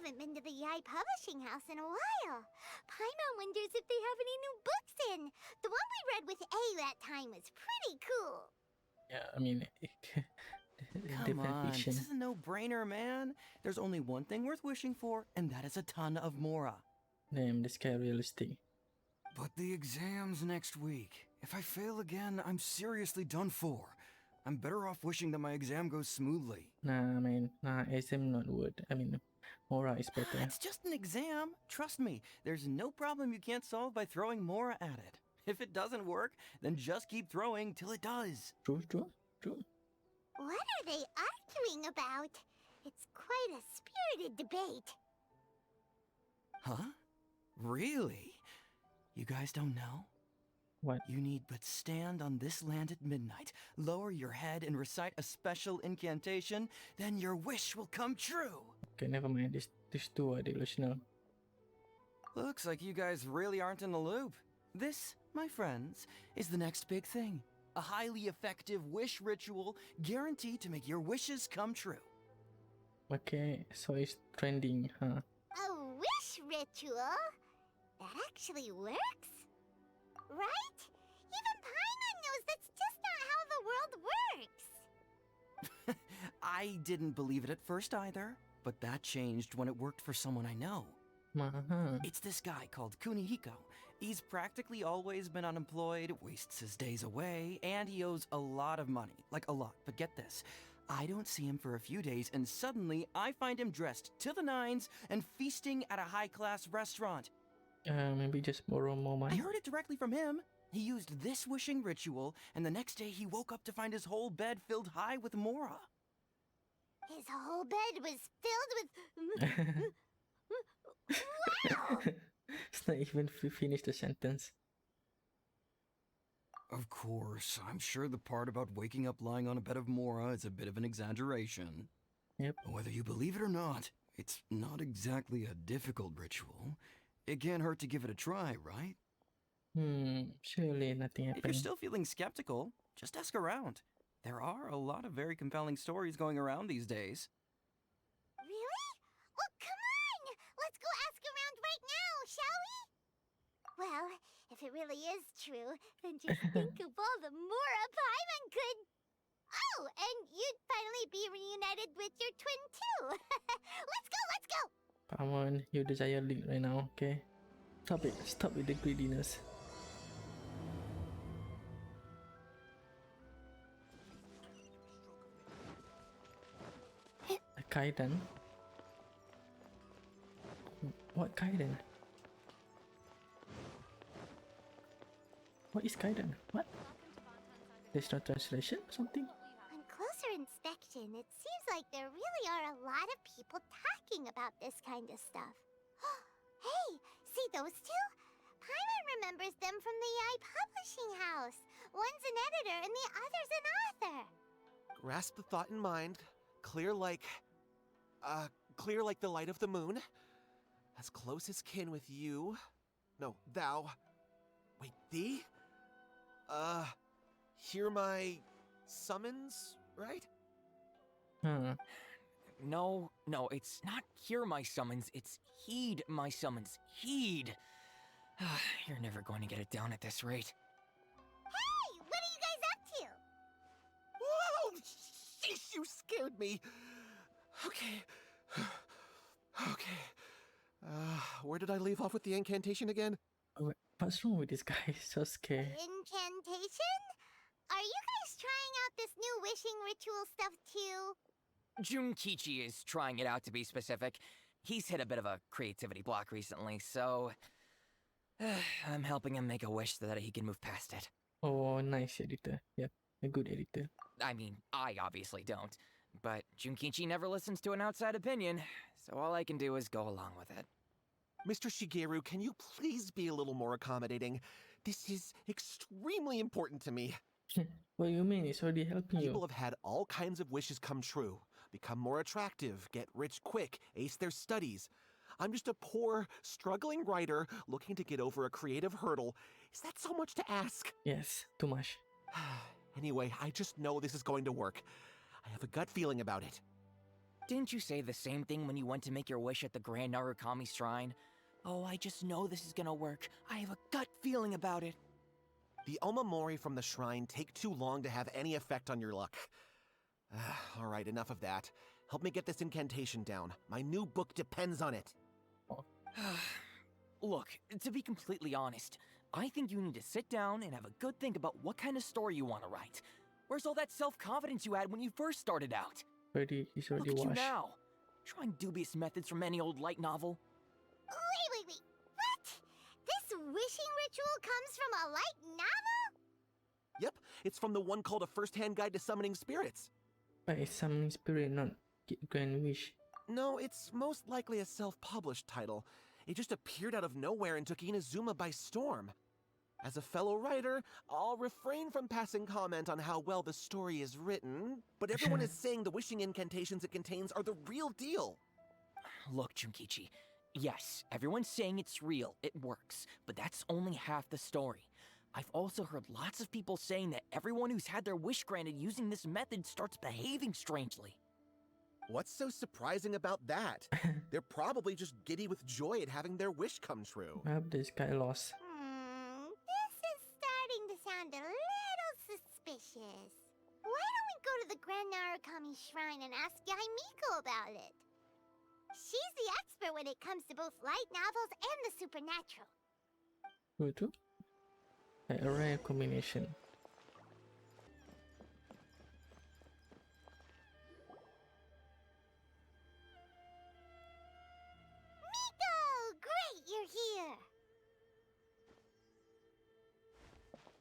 haven't been to the Yai Publishing House in a while. Paimon wonders if they have any new books in. The one we read with A that time was pretty cool. Yeah, I mean, Come different on, vision. this is a no-brainer, man. There's only one thing worth wishing for, and that is a ton of Mora. Damn, this guy realistic. But the exam's next week. If I fail again, I'm seriously done for. I'm better off wishing that my exam goes smoothly. Nah, man, nah, SM not good. I mean, Mora is better. It's just an exam. Trust me, there's no problem you can't solve by throwing Mora at it. If it doesn't work, then just keep throwing till it does. True. What are they arguing about? It's quite a spirited debate. Huh? Really? You guys don't know? What? You need but stand on this land at midnight, lower your head and recite a special incantation, then your wish will come true. Okay, never mind. These two are delusional. Looks like you guys really aren't in the loop. This, my friends, is the next big thing. A highly effective wish ritual guaranteed to make your wishes come true. Okay, so it's trending, huh? A wish ritual? That actually works? Right? Even Paimon knows that's just not how the world works. I didn't believe it at first either, but that changed when it worked for someone I know. It's this guy called Kunihiko. He's practically always been unemployed, wastes his days away, and he owes a lot of money. Like a lot, but get this. I don't see him for a few days, and suddenly I find him dressed to the nines and feasting at a high-class restaurant. Maybe just borrow more I money. heard it directly from him. He used this wishing ritual, and the next day he woke up to find his whole bed filled high with Mora. His whole bed was filled with... Wow! It's not even finish the sentence. Of course, I'm sure the part about waking up lying on a bed of Mora is a bit of an exaggeration. Yep. Whether you believe it or not, it's not exactly a difficult ritual. It can't hurt to give it a try, right? Surely nothing If you're happened. still feeling skeptical, just ask around. There are a lot of very compelling stories going around these days. Really? Well, come on! Let's go ask around right now, shall we? Well, if it really is true, then just think of all the Mora Paimon could... Oh, and you'd finally be reunited with your twin too! Let's go! Come on, you desire league right now, okay? Stop with the greediness. A Kaiden? What Kaiden? What is Kaiden? What? There's no translation or something? On closer inspection, it seems like there really are a lot of people talking about this kind of stuff. Hey, see those two? Paimon remembers them from the Yai Publishing House. One's an editor and the other's an author. Grasp the thought in mind. Clear like the light of the moon. As close as kin with you. No, thou. Wait, thee? Hear my summons, right? Huh. No, it's not hear my summons, it's heed my summons. Heed! You're never going to get it down at this rate. Hey, what are you guys up to? Whoa! Sheesh, you scared me. Okay. Where did I leave off with the incantation again? What's wrong with this guy? He's so scared. Incantation? Are you guys trying out this new wishing ritual stuff too? Junkichi is trying it out, to be specific. He's hit a bit of a creativity block recently, so... I'm helping him make a wish so that he can move past it. Oh, nice editor. Yep, a good editor. I mean, I obviously don't. But Junkichi never listens to an outside opinion, so all I can do is go along with it. Mr. Shigeru, can you please be a little more accommodating? This is extremely important to me. What do you mean? It's already helping People you. have had all kinds of wishes come true. Become more attractive, get rich quick, ace their studies. I'm just a poor, struggling writer looking to get over a creative hurdle. Is that so much to ask? Yes, too much. Anyway, I just know this is going to work. I have a gut feeling about it. Didn't you say the same thing when you went to make your wish at the Grand Narukami Shrine? Oh, I just know this is gonna work. I have a gut feeling about it. The Omamori from the shrine take too long to have any effect on your luck. All right, enough of that. Help me get this incantation down. My new book depends on it. Look, to be completely honest, I think you need to sit down and have a good think about what kind of story you want to write. Where's all that self-confidence you had when you first started out? He's already Look at you washed. now, trying dubious methods from any old light novel. Wait. What? This wishing ritual comes from a light novel? Yep, it's from the one called A First-Hand Guide to Summoning Spirits. But it's summoning spirit, not grand wish. No, it's most likely a self-published title. It just appeared out of nowhere and took Inazuma by storm. As a fellow writer, I'll refrain from passing comment on how well the story is written, but everyone is saying the wishing incantations it contains are the real deal. Look, Junkichi, yes, everyone's saying it's real, it works, but that's only half the story. I've also heard lots of people saying that everyone who's had their wish granted using this method starts behaving strangely. What's so surprising about that? They're probably just giddy with joy at having their wish come true. I hope this guy lost. This is starting to sound a little suspicious. Why don't we go to the Grand Narukami Shrine and ask Yaimiko about it? She's the expert when it comes to both light novels and the supernatural. Good. A rare combination. Miko! Great, you're here!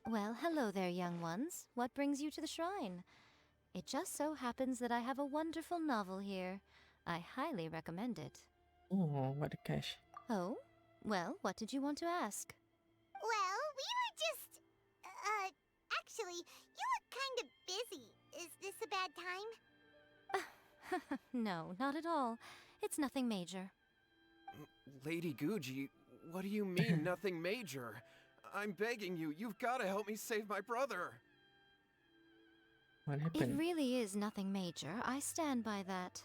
Well, hello there, young ones. What brings you to the shrine? It just so happens that I have a wonderful novel here. I highly recommend it. Oh, what a cash. Oh? Well, what did you want to ask? Well, we were just... actually, you look kind of busy. Is this a bad time? No, not at all. It's nothing major. Lady Guji, what do you mean, nothing major? I'm begging you, you've got to help me save my brother. What It happened? really is nothing major. I stand by that.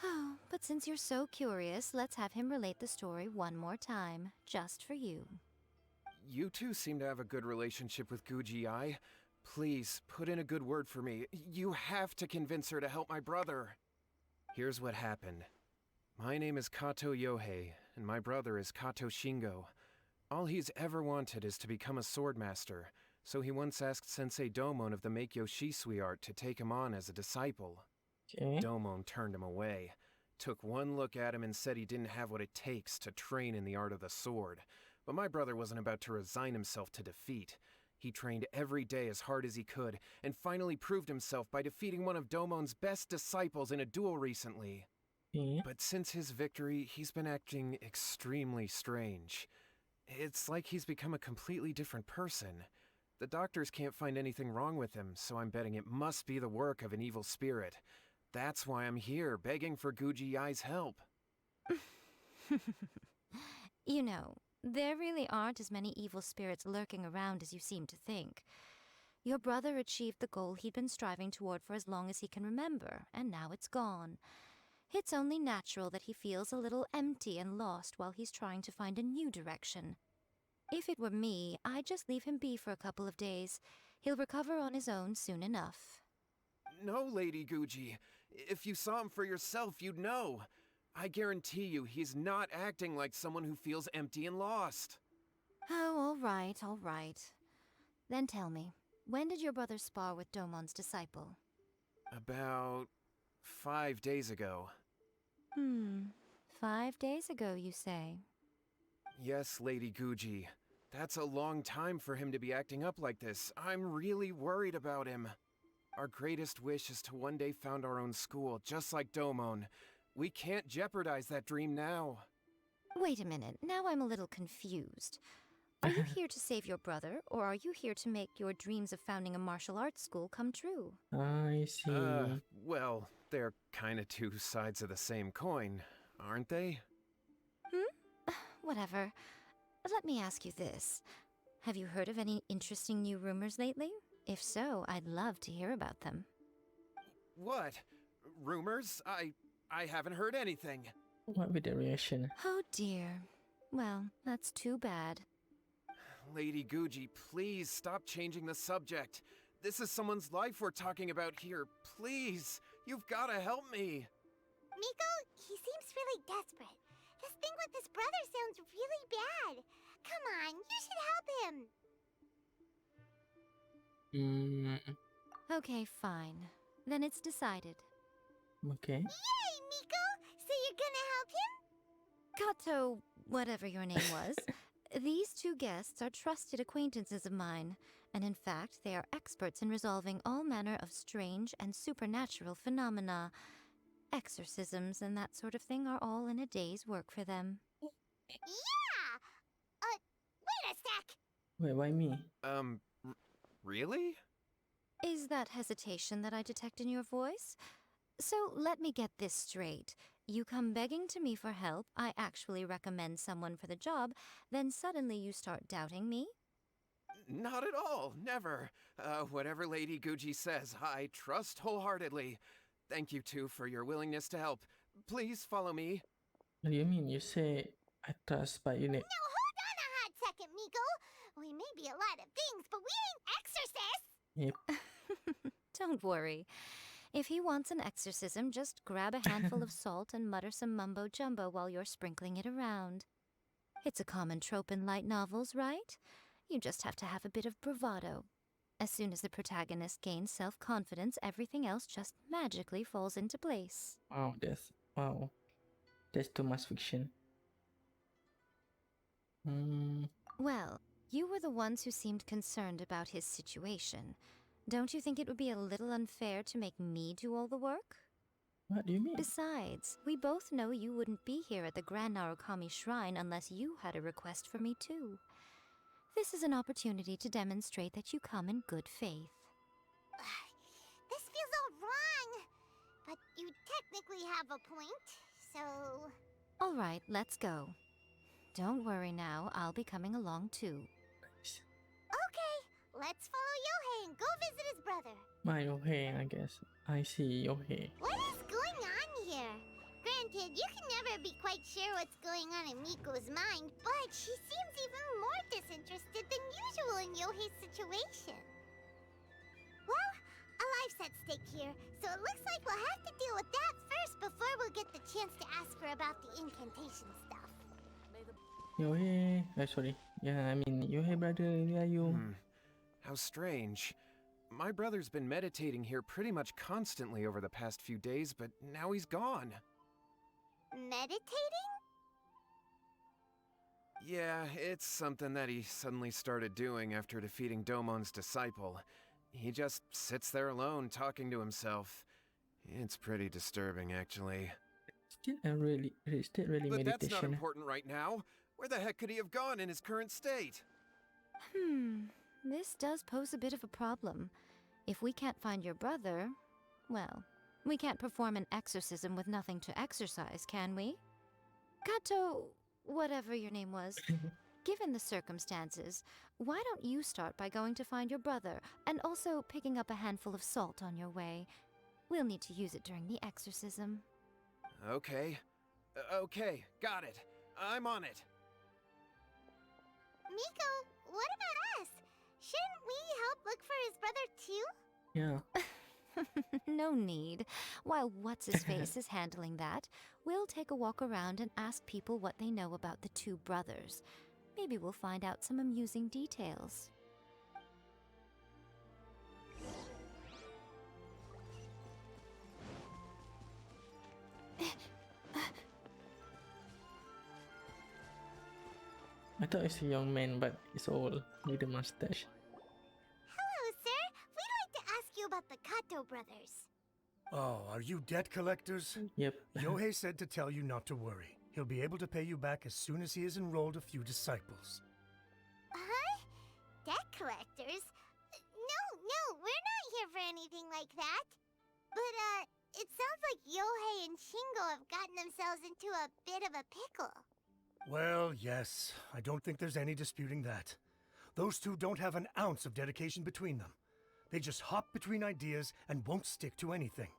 Oh, but since you're so curious, let's have him relate the story one more time, just for you. You two seem to have a good relationship with Guji-ai. Please, put in a good word for me. You have to convince her to help my brother. Here's what happened. My name is Kato Yohei, and my brother is Kato Shingo. All he's ever wanted is to become a swordmaster, so he once asked Sensei Domon of the Meikyo Shisui art to take him on as a disciple. Okay. Domon turned him away, took one look at him and said he didn't have what it takes to train in the art of the sword. But my brother wasn't about to resign himself to defeat. He trained every day as hard as he could, and finally proved himself by defeating one of Domon's best disciples in a duel recently. Okay. But since his victory, he's been acting extremely strange. It's like he's become a completely different person. The doctors can't find anything wrong with him, so I'm betting it must be the work of an evil spirit. That's why I'm here, begging for Guji-ai's help. You know, there really aren't as many evil spirits lurking around as you seem to think. Your brother achieved the goal he'd been striving toward for as long as he can remember, and now it's gone. It's only natural that he feels a little empty and lost while he's trying to find a new direction. If it were me, I'd just leave him be for a couple of days. He'll recover on his own soon enough. No, Lady Guji. If you saw him for yourself, you'd know. I guarantee you he's not acting like someone who feels empty and lost. Oh, all right. Then tell me, when did your brother spar with Domon's disciple? About 5 days ago. 5 days ago, you say? Yes, Lady Guji. That's a long time for him to be acting up like this. I'm really worried about him. Our greatest wish is to one day found our own school, just like Domon. We can't jeopardize that dream now. Wait a minute, now I'm a little confused. Are you here to save your brother, or are you here to make your dreams of founding a martial arts school come true? I see. Well, they're kinda two sides of the same coin, aren't they? Whatever. Let me ask you this. Have you heard of any interesting new rumors lately? If so, I'd love to hear about them. What? rumors? I haven't heard anything. What with the reaction? Oh dear. Well, that's too bad. Lady Guji, please stop changing the subject. This is someone's life we're talking about here. Please, you've gotta help me. Miko, he seems really desperate. This thing with his brother sounds really bad. Come on, you should help him. Okay, fine. Then it's decided. Okay. Yay, Miko! So you're gonna help him? Kato, whatever your name was, these two guests are trusted acquaintances of mine, and in fact, they are experts in resolving all manner of strange and supernatural phenomena. Exorcisms and that sort of thing are all in a day's work for them. Yeah! Wait a sec! Wait, why me? Really? Is that hesitation that I detect in your voice? So let me get this straight. You come begging to me for help, I actually recommend someone for the job, then suddenly you start doubting me? Not at all, never. Whatever Lady Guji says, I trust wholeheartedly. Thank you two for your willingness to help. Please follow me. What do you mean? You say I trust, but you need. Now hold on a hot second, Miko. We may be a lot of things, but we ain't exorcists! Yep. Don't worry. If he wants an exorcism, just grab a handful of salt and mutter some mumbo-jumbo while you're sprinkling it around. It's a common trope in light novels, right? You just have to have a bit of bravado. As soon as the protagonist gains self-confidence, everything else just magically falls into place. Wow. That's too much fiction. Well, you were the ones who seemed concerned about his situation. Don't you think it would be a little unfair to make me do all the work? What do you mean? Besides, we both know you wouldn't be here at the Grand Narukami Shrine unless you had a request for me too. This is an opportunity to demonstrate that you come in good faith. This feels all wrong. But you technically have a point, so... All right, let's go. Don't worry now, I'll be coming along too. Okay, let's follow Yohei and go visit his brother. My Yohei, I guess. I see Yohei. What is going on here? Granted, you can never be quite sure what's going on in Miko's mind, but she seems even more disinterested than usual in Yohei's situation. Well, a life's at stake here, so it looks like we'll have to deal with that first before we'll get the chance to ask her about the incantation stuff. Yohei. Sorry. Yeah, I mean, Yohei brother, where are you? How strange. My brother's been meditating here pretty much constantly over the past few days, but now he's gone. Meditating? Yeah, it's something that he suddenly started doing after defeating Domon's disciple. He just sits there alone, talking to himself. It's pretty disturbing, actually. Still really But that's not meditation. important right now. Where the heck could he have gone in his current state? This does pose a bit of a problem. If we can't find your brother, well, we can't perform an exorcism with nothing to exorcise, can we? Kato, whatever your name was, given the circumstances, why don't you start by going to find your brother and also picking up a handful of salt on your way? We'll need to use it during the exorcism. Okay. Okay, got it. I'm on it. Miko, what about us? Shouldn't we help look for his brother too? Yeah. No need. While What's-His-Face is handling that, we'll take a walk around and ask people what they know about the two brothers. Maybe we'll find out some amusing details. I thought it's a young man, but it's old with a mustache. Hello, sir. We'd like to ask you about the Kato brothers. Oh, are you debt collectors? Yep. Yohei said to tell you not to worry. He'll be able to pay you back as soon as he has enrolled a few disciples. Huh? Debt collectors? No, we're not here for anything like that. But, it sounds like Yohei and Shingo have gotten themselves into a bit of a pickle. Well, yes. I don't think there's any disputing that. Those two don't have an ounce of dedication between them. They just hop between ideas and won't stick to anything.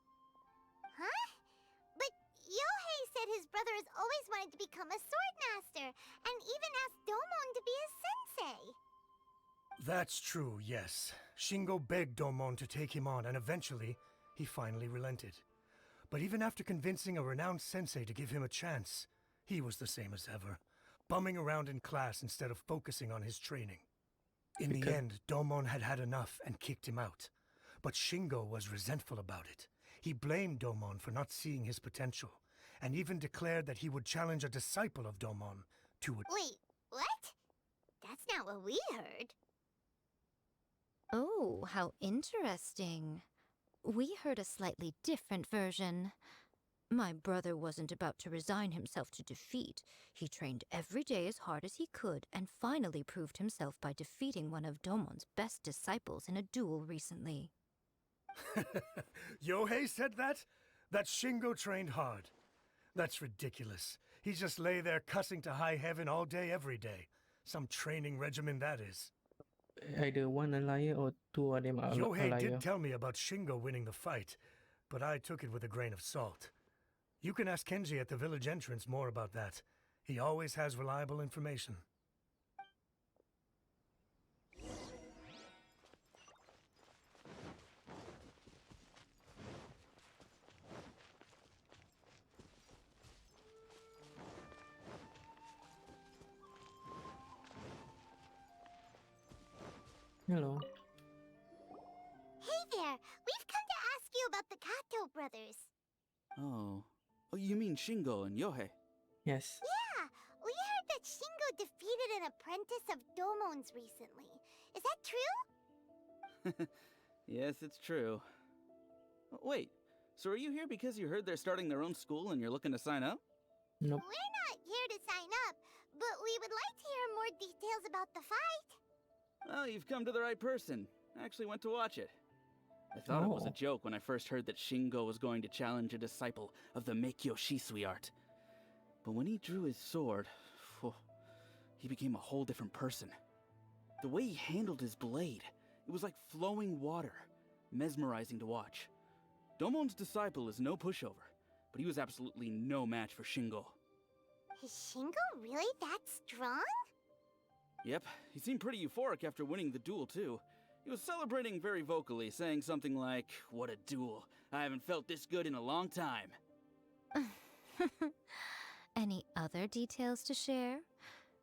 Huh? his brother has always wanted to become a sword master, and even asked Domon to be his sensei. That's true, yes. Shingo begged Domon to take him on, and eventually, he finally relented. But even after convincing a renowned sensei to give him a chance, he was the same as ever, bumming around in class instead of focusing on his training. In the end, Domon had had enough and kicked him out. But Shingo was resentful about it. He blamed Domon for not seeing his potential, and even declared that he would challenge a disciple of Domon to a... Wait, what? That's not what we heard. Oh, how interesting. We heard a slightly different version. My brother wasn't about to resign himself to defeat. He trained every day as hard as he could and finally proved himself by defeating one of Domon's best disciples in a duel recently. Yohei said that? That Shingo trained hard. That's ridiculous. He just lay there cussing to high heaven all day, every day. Some training regimen that is. Either one a liar or two of them are a Yohei liar. did tell me about Shingo winning the fight, but I took it with a grain of salt. You can ask Kenji at the village entrance more about that. He always has reliable information. Hello. Hey there, we've come to ask you about the Kato brothers. Oh. Oh, you mean Shingo and Yohei? Yes. Yeah, we heard that Shingo defeated an apprentice of Domon's recently. Is that true? Yes, it's true. Wait, so are you here because you heard they're starting their own school and you're looking to sign up? Nope. We're not here to sign up, but we would like to hear more details about the fight. Well, you've come to the right person. I actually went to watch it. I thought it was a Oh. joke when I first heard that Shingo was going to challenge a disciple of the Meikyo Shisui art. But when he drew his sword, he became a whole different person. The way he handled his blade, it was like flowing water, mesmerizing to watch. Domon's disciple is no pushover, but he was absolutely no match for Shingo. Is Shingo really that strong? Yep, he seemed pretty euphoric after winning the duel, too. He was celebrating very vocally, saying something like, "What a duel. I haven't felt this good in a long time." Any other details to share?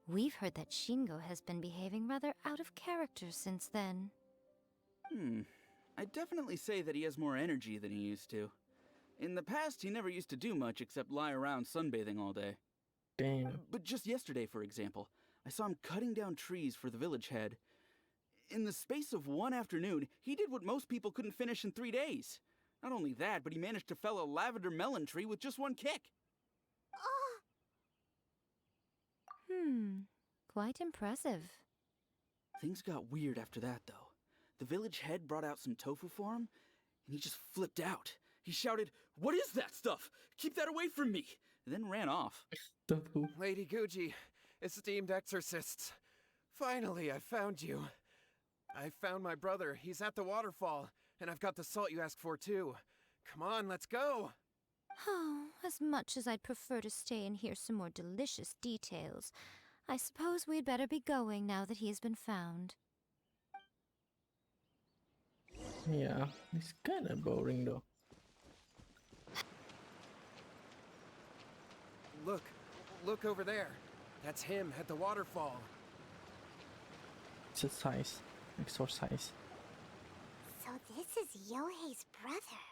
We've heard that Shingo has been behaving rather out of character since then. I'd definitely say that he has more energy than he used to. In the past, he never used to do much except lie around sunbathing all day. Damn. But just yesterday, for example, I saw him cutting down trees for the village head. In the space of one afternoon, he did what most people couldn't finish in 3 days. Not only that, but he managed to fell a lavender melon tree with just one kick. Oh, Quite impressive. Things got weird after that, though. The village head brought out some tofu for him, and he just flipped out. He shouted, "What is that stuff? Keep that away from me!" and then ran off. Tofu. Lady Guji, esteemed exorcists. Finally, I found you. I found my brother. He's at the waterfall, and I've got the salt you asked for, too. Come on, let's go. Oh, as much as I'd prefer to stay and hear some more delicious details, I suppose we'd better be going now that he's been found. Yeah, it's kind of boring though. Look over there. That's him at the waterfall. Exercise. Exercise. so this is Yohei's brother.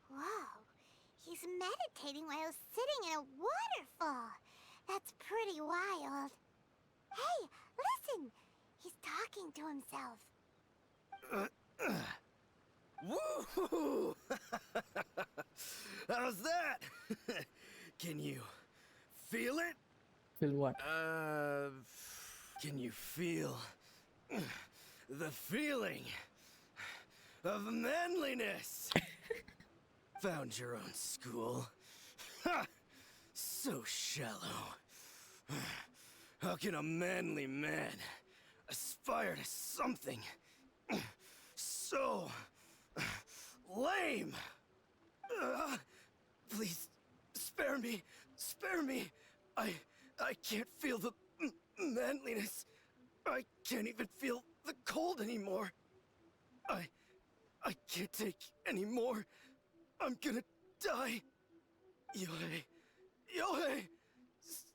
Whoa, he's meditating while sitting in a waterfall. That's pretty wild. Hey, listen! He's talking to himself. Woo! How's that? Can you feel it? Feel what? Can you feel the feeling of manliness? Found your own school. Ha! So shallow. How can a manly man aspire to something so lame? Please spare me. Spare me! I can't feel the manliness. I can't even feel the cold anymore. I can't take any more. I'm gonna die. Yohei! Yohei!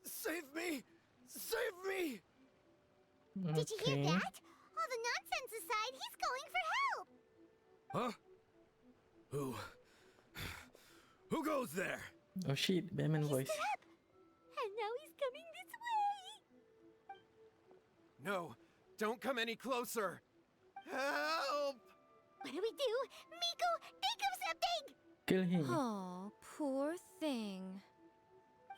Save me! Save me! Did you hear Okay. that? All the nonsense aside, he's going for help! Huh? Who goes there? Oh shit, Batman He voice. stood up! And now he's coming this way! No, don't come any closer. Help! What do we do? Miko, think of something! Kill him. Oh, poor thing.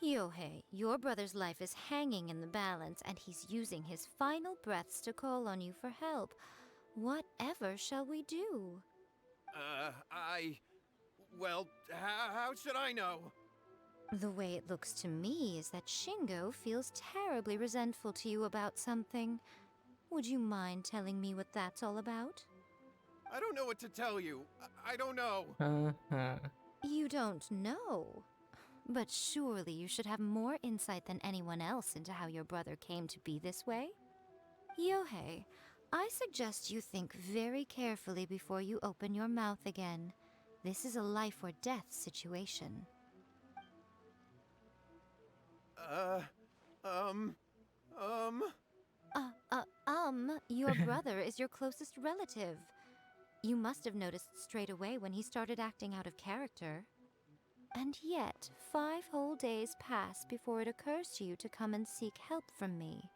Yohei, your brother's life is hanging in the balance, and he's using his final breaths to call on you for help. Whatever shall we do? Well, how should I know? The way it looks to me is that Shingo feels terribly resentful to you about something. Would you mind telling me what that's all about? I don't know what to tell you. I don't know. You don't know. But surely you should have more insight than anyone else into how your brother came to be this way? Yohei, I suggest you think very carefully before you open your mouth again. This is a life or death situation. Your brother is your closest relative. You must have noticed straight away when he started acting out of character. And yet, 5 whole days pass before it occurs to you to come and seek help from me.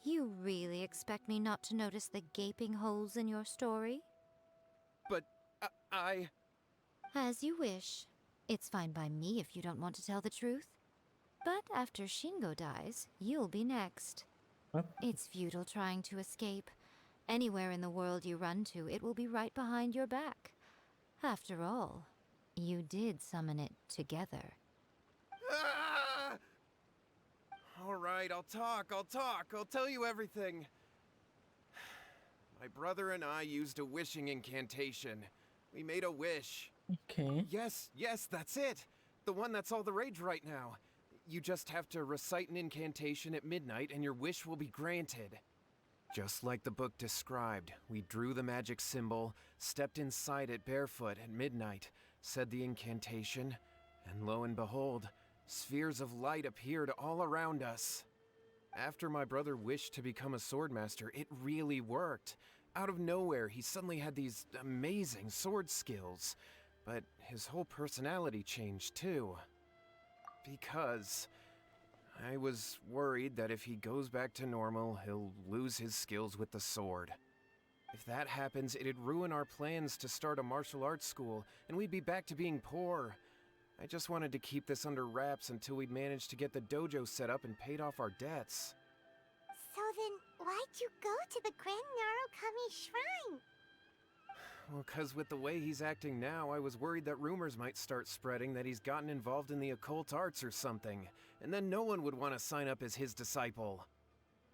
You really expect me not to notice the gaping holes in your story? But I... As you wish. It's fine by me if you don't want to tell the truth. But after Shingo dies, you'll be next. What? It's futile trying to escape. Anywhere in the world you run to, it will be right behind your back. After all, you did summon it together. Ah! All right, I'll talk. I'll tell you everything. My brother and I used a wishing incantation. We made a wish. Okay. Yes, that's it. The one that's all the rage right now. You just have to recite an incantation at midnight and your wish will be granted. Just like the book described, we drew the magic symbol, stepped inside it barefoot at midnight, said the incantation, and lo and behold, spheres of light appeared all around us. After my brother wished to become a swordmaster, it really worked. Out of nowhere, he suddenly had these amazing sword skills. But his whole personality changed too. Because I was worried that if he goes back to normal, he'll lose his skills with the sword. If that happens, it'd ruin our plans to start a martial arts school, and we'd be back to being poor. I just wanted to keep this under wraps until we'd managed to get the dojo set up and paid off our debts. So then, why'd you go to the Grand Narukami Shrine? Well, 'cause with the way he's acting now, I was worried that rumors might start spreading that he's gotten involved in the occult arts or something, and then no one would want to sign up as his disciple.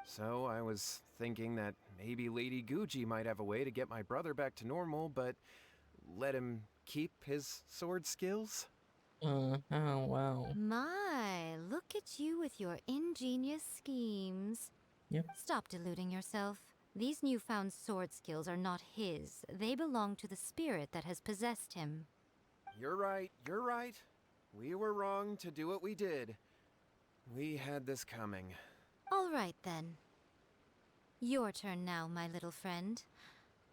So I was thinking that maybe Lady Guji might have a way to get my brother back to normal, but let him keep his sword skills? Oh, wow. My, look at you with your ingenious schemes. Yep. Stop deluding yourself. These newfound sword skills are not his. They belong to the spirit that has possessed him. You're right. We were wrong to do what we did. We had this coming. All right, then. Your turn now, my little friend.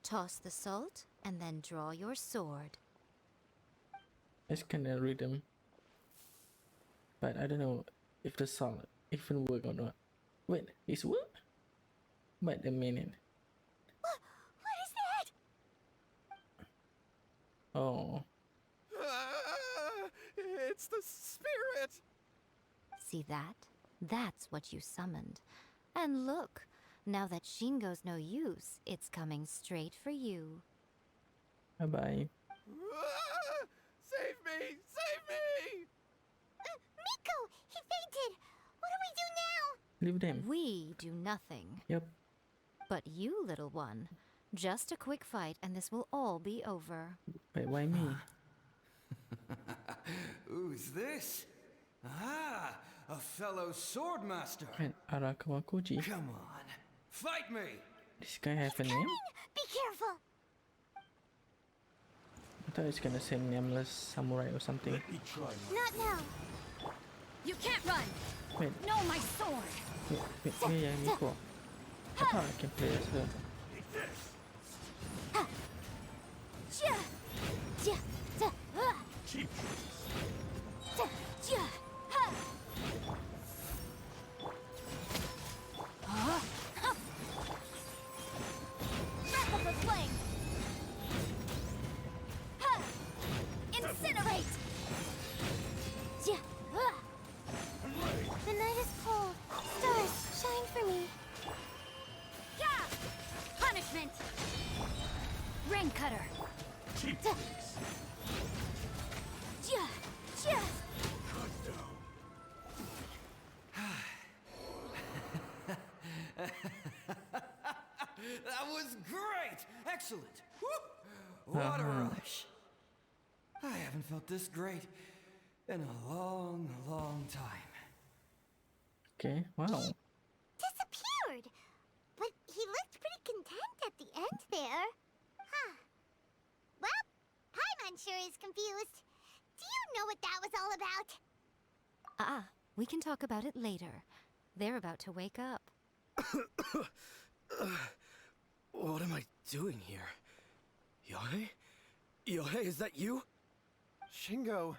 Toss the salt, and then draw your sword. It's kinda rhythm. But I don't know if the song even work or not. Wait, it's what? Wait a minute. What is that? Oh. It's the spirit! See that? That's what you summoned. And look, now that Shingo's no use, it's coming straight for you. Bye-bye. Save me! Save me! Miko, he fainted! What do we do now? Leave them. We do nothing. Yep. But you, little one, just a quick fight and this will all be over. Wait, why me? Who's this? Ah, a fellow swordmaster. And Arakawakuji. Come on, fight me! This guy have a name? Be careful. I thought it's gonna say nameless samurai or something. Not now. You can't run! Wait, No, my sword! wait, yeah, Miko. I thought I can play as her. Ja. Ja. Ja. Cheap Ja. Ja. Ha. Breath of the flame. Ha. Incinerate. Ja. Ha. The night is cold. Stars, shine for me. Yeah! Punishment! Rain cutter! Ja. Ja. Ja. That was great! Excellent! Woo! What a rush! I haven't felt this great in a long, long time. Okay, wow. Disappeared. But he looked pretty content at the end there. Huh. Well, Paimon sure is confused. Do you know what that was all about? We can talk about it later. They're about to wake up. What am I doing here? Yohei? Yohei, is that you? Shingo,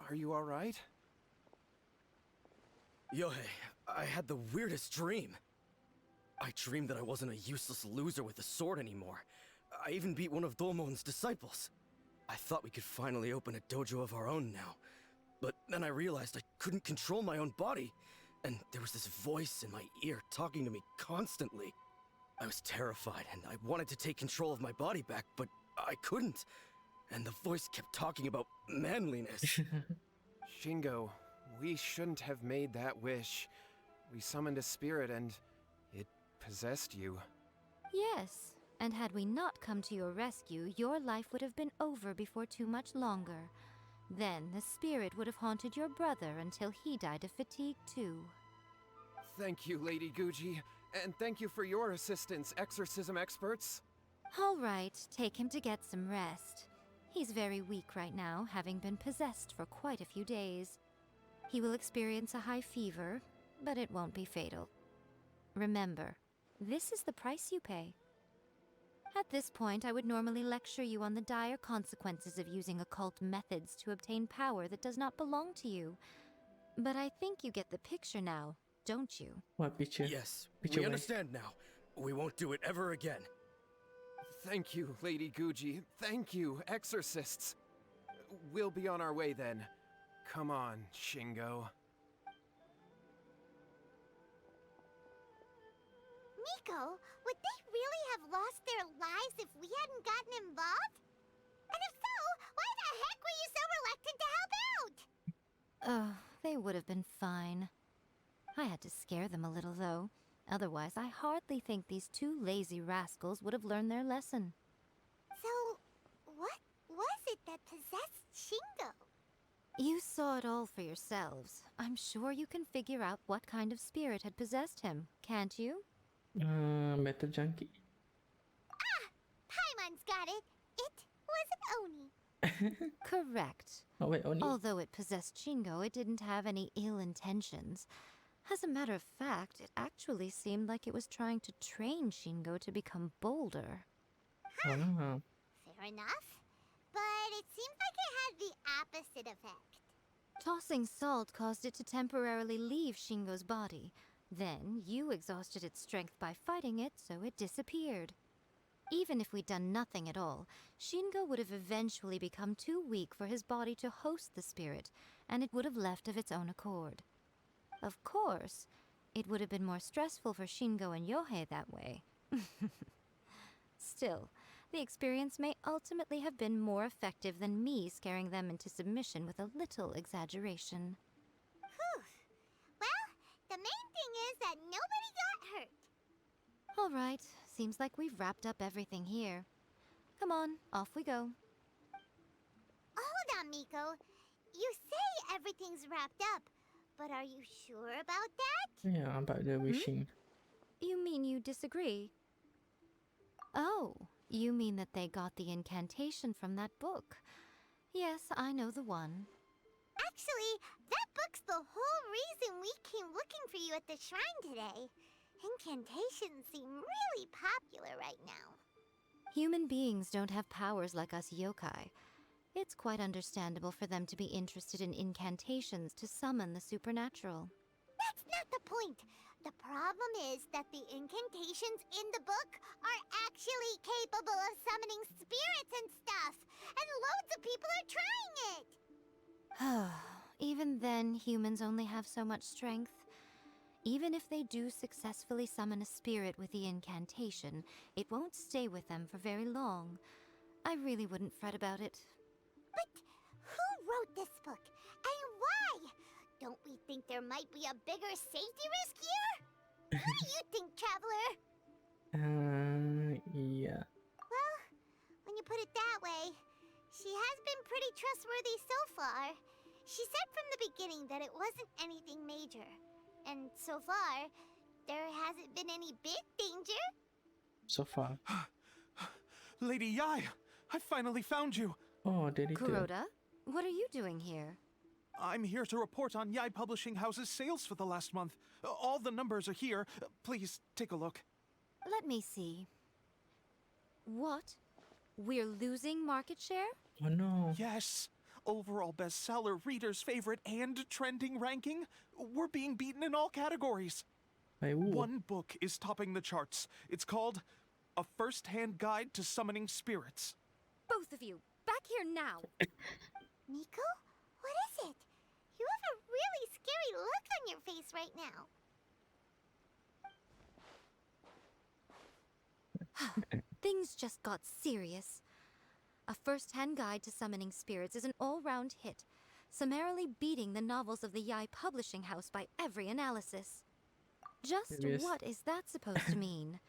are you alright? Yohei, I had the weirdest dream. I dreamed that I wasn't a useless loser with a sword anymore. I even beat one of Domon's disciples. I thought we could finally open a dojo of our own now. But then I realized I couldn't control my own body. And there was this voice in my ear talking to me constantly. I was terrified and I wanted to take control of my body back, but I couldn't. And the voice kept talking about manliness. Shingo, we shouldn't have made that wish. We summoned a spirit and it possessed you. Yes, and had we not come to your rescue, your life would have been over before too much longer. Then the spirit would have haunted your brother until he died of fatigue too. Thank you, Lady Guji, and thank you for your assistance, exorcism experts. All right, take him to get some rest. He's very weak right now, having been possessed for quite a few days. He will experience a high fever, but it won't be fatal. Remember, this is the price you pay. At this point, I would normally lecture you on the dire consequences of using occult methods to obtain power that does not belong to you. But I think you get the picture now, don't you? What picture? Yes, Picture we way. understand now. We won't do it ever again. Thank you, Lady Guji. Thank you, exorcists. We'll be on our way then. Come on, Shingo. Miko, would they really have lost their lives if we hadn't gotten involved? And if so, why the heck were you so reluctant to help out? Oh, they would have been fine. I had to scare them a little, though. Otherwise, I hardly think these two lazy rascals would have learned their lesson. So, what was it that possessed Shingo? You saw it all for yourselves. I'm sure you can figure out what kind of spirit had possessed him, can't you? Metal Junkie. Paimon's got it. It was an Oni. Correct. Oh wait, only. Although it possessed Shingo, it didn't have any ill intentions. As a matter of fact, it actually seemed like it was trying to train Shingo to become bolder. Oh. Fair enough. But it seems like it had the opposite effect. Tossing salt caused it to temporarily leave Shingo's body. Then, you exhausted its strength by fighting it, so it disappeared. Even if we'd done nothing at all, Shingo would have eventually become too weak for his body to host the spirit, and it would have left of its own accord. Of course, it would have been more stressful for Shingo and Yohei that way. Still, the experience may ultimately have been more effective than me scaring them into submission with a little exaggeration. Whew. Well, the main thing is that nobody got hurt. All right, seems like we've wrapped up everything here. Come on, off we go. Hold on, Miko. You say everything's wrapped up. But are you sure about that? Yeah, about the wishing. You mean you disagree? Oh, you mean that they got the incantation from that book. Yes, I know the one. Actually, that book's the whole reason we came looking for you at the shrine today. Incantations seem really popular right now. Human beings don't have powers like us yokai. It's quite understandable for them to be interested in incantations to summon the supernatural. That's not the point. The problem is that the incantations in the book are actually capable of summoning spirits and stuff. And loads of people are trying it. Even then, humans only have so much strength. Even if they do successfully summon a spirit with the incantation, it won't stay with them for very long. I really wouldn't fret about it. But who wrote this book? And why? Don't we think there might be a bigger safety risk here? What do you think, Traveler? Yeah. Well, when you put it that way, she has been pretty trustworthy so far. She said from the beginning that it wasn't anything major. And so far, there hasn't been any big danger. So far. Lady Yai, I finally found you. Oh, did it? Kuroda, what are you doing here? I'm here to report on Yai Publishing House's sales for the last month. All the numbers are here. Please take a look. Let me see. What? We're losing market share? Oh no. Yes. Overall bestseller, readers' favorite, and trending ranking. We're being beaten in all categories. By who? One book is topping the charts. It's called A First-Hand Guide to Summoning Spirits. Both of you, back here now! Nico? What is it? You have a really scary look on your face right now. Things just got serious. A first-hand guide to summoning spirits is an all-round hit, summarily beating the novels of the Yai Publishing House by every analysis. Just Serious? what is that supposed to mean?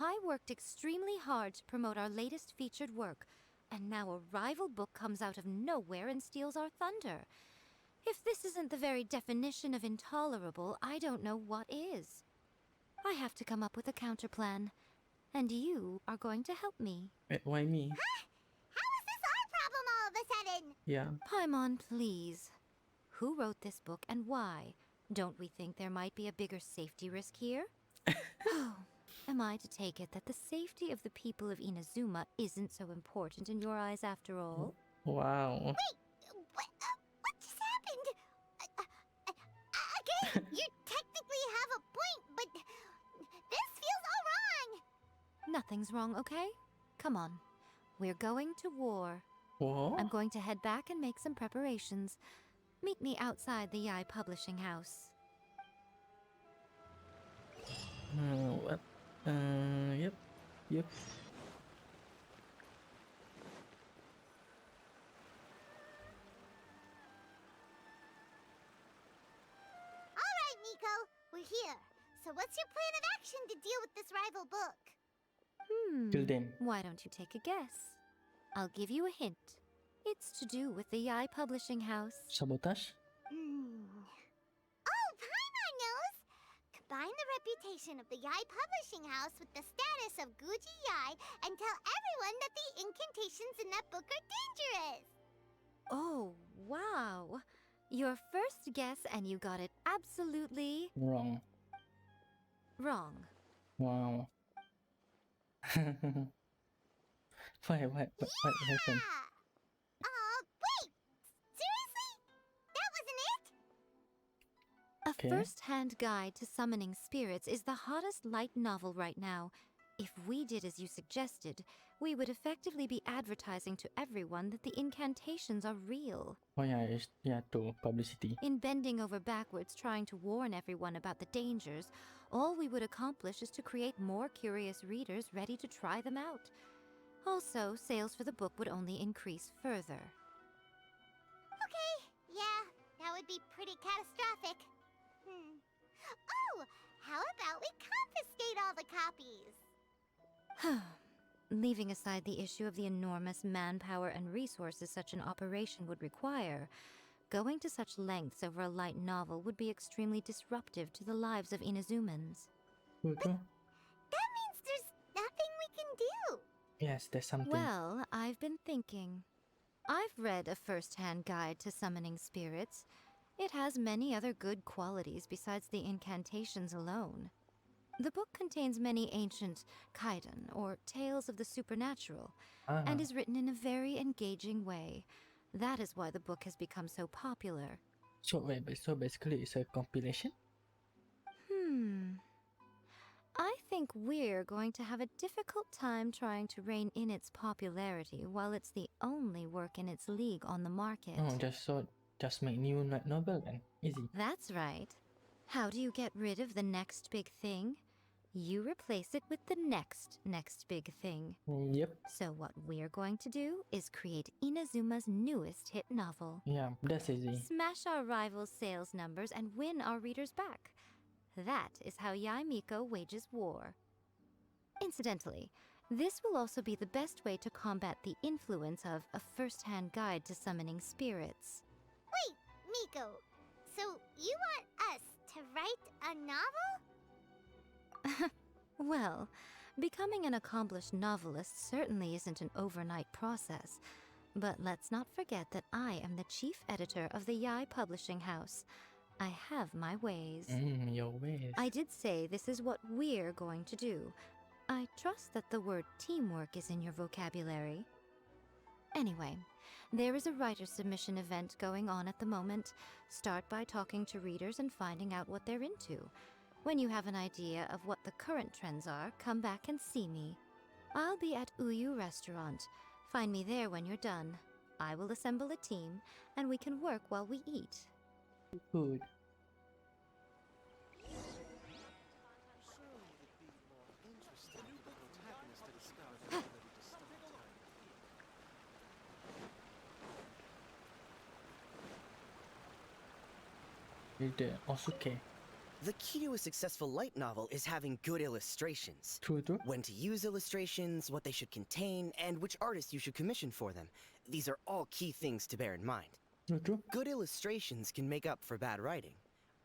I worked extremely hard to promote our latest featured work, and now a rival book comes out of nowhere and steals our thunder. If this isn't the very definition of intolerable, I don't know what is. I have to come up with a counterplan, and you are going to help me. Why me? How is this our problem all of a sudden? Yeah. Paimon, please. Who wrote this book and why? Don't we think there might be a bigger safety risk here? Oh, am I to take it that the safety of the people of Inazuma isn't so important in your eyes after all? Wow. Wait, what just happened? Again, you technically have a point, but this feels all wrong. Nothing's wrong, okay? Come on. We're going to war. What? I'm going to head back and make some preparations. Meet me outside the Yai Publishing House. What? Yep. Yep. All right, Nico, we're here. So what's your plan of action to deal with this rival book? Till then. Why don't you take a guess? I'll give you a hint. It's to do with the Yai Publishing House. Sabotage? Oh, Paimon knows! Combine the reputation of the Yai Publishing House with the status of Guji Yai and tell everyone that the incantations in that book are dangerous! Oh, wow. Your first guess and you got it absolutely Wrong. wrong. Wow. What happened? Yeah! Wait! Seriously? That wasn't it? A Okay. first-hand guide to summoning spirits is the hottest light novel right now. If we did as you suggested, we would effectively be advertising to everyone that the incantations are real. Oh yeah, to publicity. In bending over backwards trying to warn everyone about the dangers, all we would accomplish is to create more curious readers ready to try them out. Also, sales for the book would only increase further. Okay, yeah, that would be pretty catastrophic. Oh, how about we confiscate all the copies? Leaving aside the issue of the enormous manpower and resources such an operation would require, Going to such lengths over a light novel would be extremely disruptive to the lives of Inazumans. True. That means there's nothing we can do. Yes, there's something. Well, I've been thinking. I've read a first-hand guide to summoning spirits. It has many other good qualities besides the incantations alone. The book contains many ancient kaiden, or tales of the supernatural, and is written in a very engaging way. That is why the book has become so popular. So basically it's a compilation? I think we're going to have a difficult time trying to rein in its popularity while it's the only work in its league on the market. Oh, just make new light novel then. Easy. That's right. How do you get rid of the next big thing? You replace it with the next big thing. Yep. So what we're going to do is create Inazuma's newest hit novel. Yeah, that's easy. Smash our rivals' sales numbers and win our readers back. That is how Yae Miko wages war. Incidentally, this will also be the best way to combat the influence of a first-hand guide to summoning spirits. Wait, Miko. So you want us to write a novel? Well, becoming an accomplished novelist certainly isn't an overnight process. But let's not forget that I am the chief editor of the Yae Publishing House. I have my ways. Your ways. I did say this is what we're going to do. I trust that the word teamwork is in your vocabulary. Anyway, there is a writer submission event going on at the moment. Start by talking to readers and finding out what they're into. When you have an idea of what the current trends are, come back and see me. I'll be at Uyu Restaurant. Find me there when you're done. I will assemble a team, and we can work while we eat. Good. Osuke. The key to a successful light novel is having good illustrations. True. When to use illustrations, what they should contain, and which artists you should commission for them. These are all key things to bear in mind. True. Good illustrations can make up for bad writing.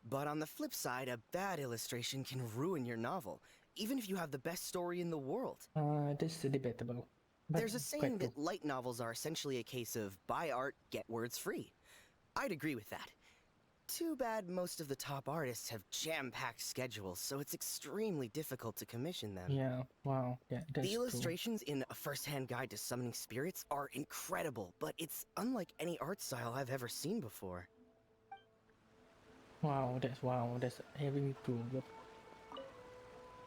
But on the flip side, a bad illustration can ruin your novel, even if you have the best story in the world. This is debatable. But There's a saying that light novels are essentially a case of buy art, get words free. I'd agree with that. Too bad most of the top artists have jam-packed schedules, so it's extremely difficult to commission them. Yeah, wow, yeah, that's The illustrations in A First-Hand Guide to Summoning Spirits are incredible, but it's unlike any art style I've ever seen before. Wow, that's heavy too. Yep.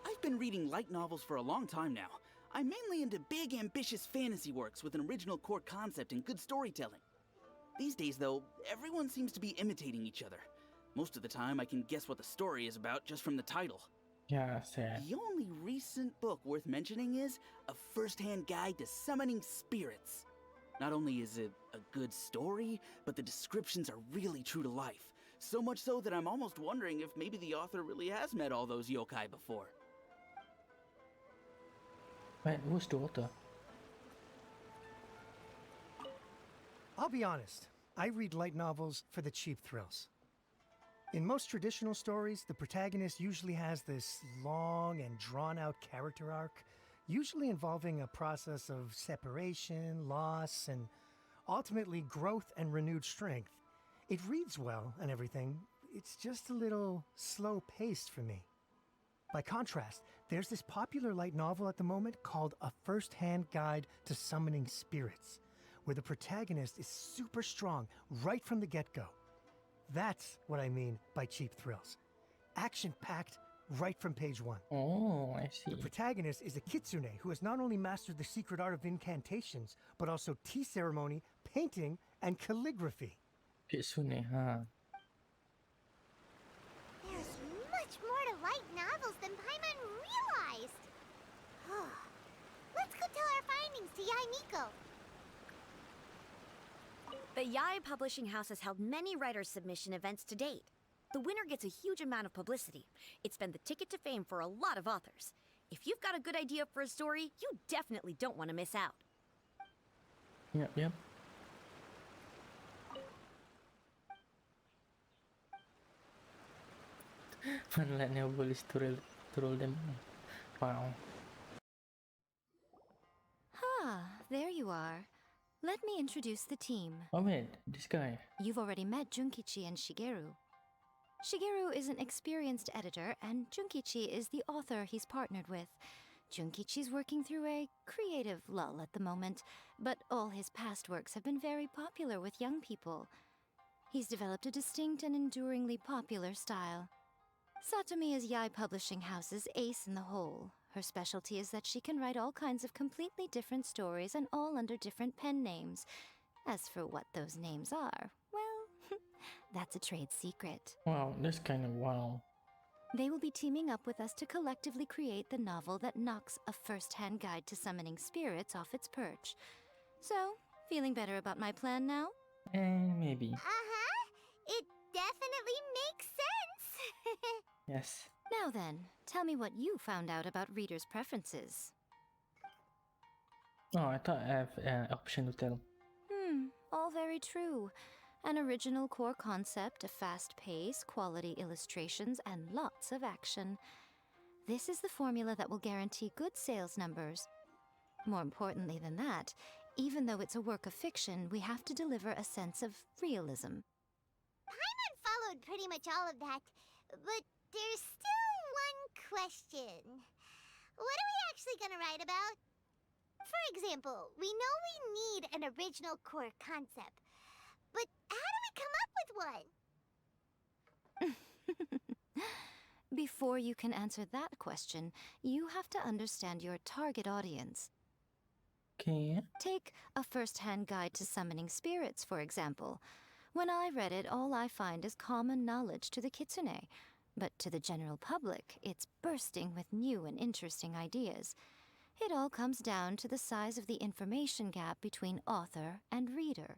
I've been reading light novels for a long time now. I'm mainly into big, ambitious fantasy works with an original core concept and good storytelling. These days, though, everyone seems to be imitating each other. Most of the time, I can guess what the story is about just from the title. Yeah, sad. The only recent book worth mentioning is A First-Hand Guide to Summoning Spirits. Not only is it a good story, but the descriptions are really true to life. So much so that I'm almost wondering if maybe the author really has met all those yokai before. Wait, who's the author? I'll be honest, I read light novels for the cheap thrills. In most traditional stories, the protagonist usually has this long and drawn-out character arc, usually involving a process of separation, loss, and ultimately growth and renewed strength. It reads well and everything, it's just a little slow-paced for me. By contrast, there's this popular light novel at the moment called A First-Hand Guide to Summoning Spirits, where the protagonist is super strong right from the get-go. That's what I mean by cheap thrills. Action-packed right from page 1. Oh, I see. The protagonist is a kitsune who has not only mastered the secret art of incantations, but also tea ceremony, painting, and calligraphy. Kitsune, huh? There's much more to light novels than Paimon realized. Let's go tell our findings to Yae Miko. The Yae Publishing House has held many writer submission events to date. The winner gets a huge amount of publicity. It's been the ticket to fame for a lot of authors. If you've got a good idea for a story, you definitely don't want to miss out. Yep. And let no bullies to rule them. Wow. There you are. Let me introduce the team. Oh wait, this guy. You've already met Junkichi and Shigeru. Shigeru is an experienced editor, and Junkichi is the author he's partnered with. Junkichi's working through a creative lull at the moment, but all his past works have been very popular with young people. He's developed a distinct and enduringly popular style. Satomi is Yae Publishing House's ace in the hole. Her specialty is that she can write all kinds of completely different stories and all under different pen names. As for what those names are, well, that's a trade secret. Wow, that's kind of wow. They will be teaming up with us to collectively create the novel that knocks a first-hand guide to summoning spirits off its perch. So, feeling better about my plan now? Maybe. It definitely makes sense. Yes. Now then, tell me what you found out about readers' preferences. Oh, I thought I have an option to tell. All very true. An original core concept, a fast pace, quality illustrations, and lots of action. This is the formula that will guarantee good sales numbers. More importantly than that, even though it's a work of fiction, we have to deliver a sense of realism. Paimon followed pretty much all of that, but there's still one question. What are we actually gonna write about? For example, we know we need an original core concept, but how do we come up with one? Before you can answer that question, you have to understand your target audience. Okay. Take a first-hand guide to summoning spirits, for example. When I read it, all I find is common knowledge to the kitsune. But to the general public, it's bursting with new and interesting ideas. It all comes down to the size of the information gap between author and reader.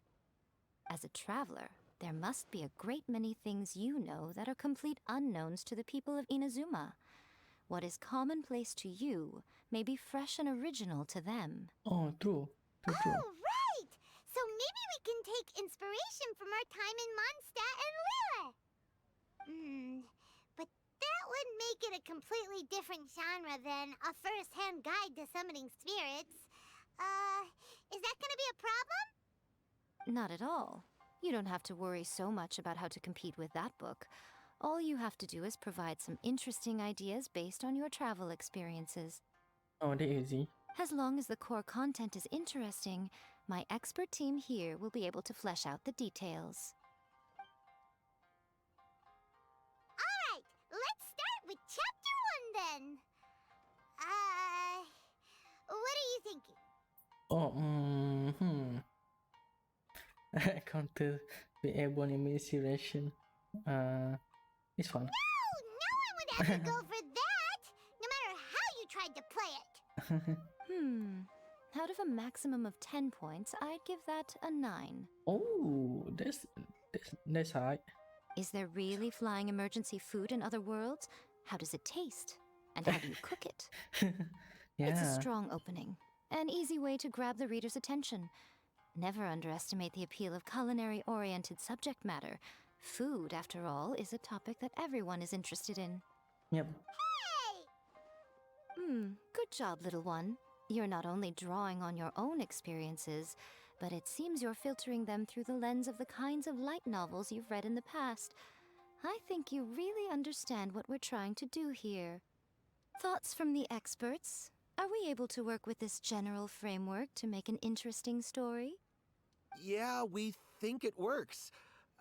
As a traveler, there must be a great many things you know that are complete unknowns to the people of Inazuma. What is commonplace to you may be fresh and original to them. Oh, true. True. Oh, right! So maybe we can take inspiration from our time in Mondstadt and Lille. But that would make it a completely different genre than a first-hand guide to summoning spirits. Is that gonna be a problem? Not at all. You don't have to worry so much about how to compete with that book. All you have to do is provide some interesting ideas based on your travel experiences. Oh, they're easy. As long as the core content is interesting, my expert team here will be able to flesh out the details. Alright, let's start with Chapter 1 then. What are you thinking? Oh, I can't be able in inspiration. It's fun. No one would have you go for that, no matter how you tried to play it. Out of a maximum of 10 points, I'd give that a 9. Oh, that's high. Is there really flying emergency food in other worlds? How does it taste? And how do you cook it? Yeah. It's a strong opening. An easy way to grab the reader's attention. Never underestimate the appeal of culinary-oriented subject matter. Food, after all, is a topic that everyone is interested in. Yep. Good job, little one. You're not only drawing on your own experiences, but it seems you're filtering them through the lens of the kinds of light novels you've read in the past. I think you really understand what we're trying to do here. Thoughts from the experts? Are we able to work with this general framework to make an interesting story? Yeah, we think it works.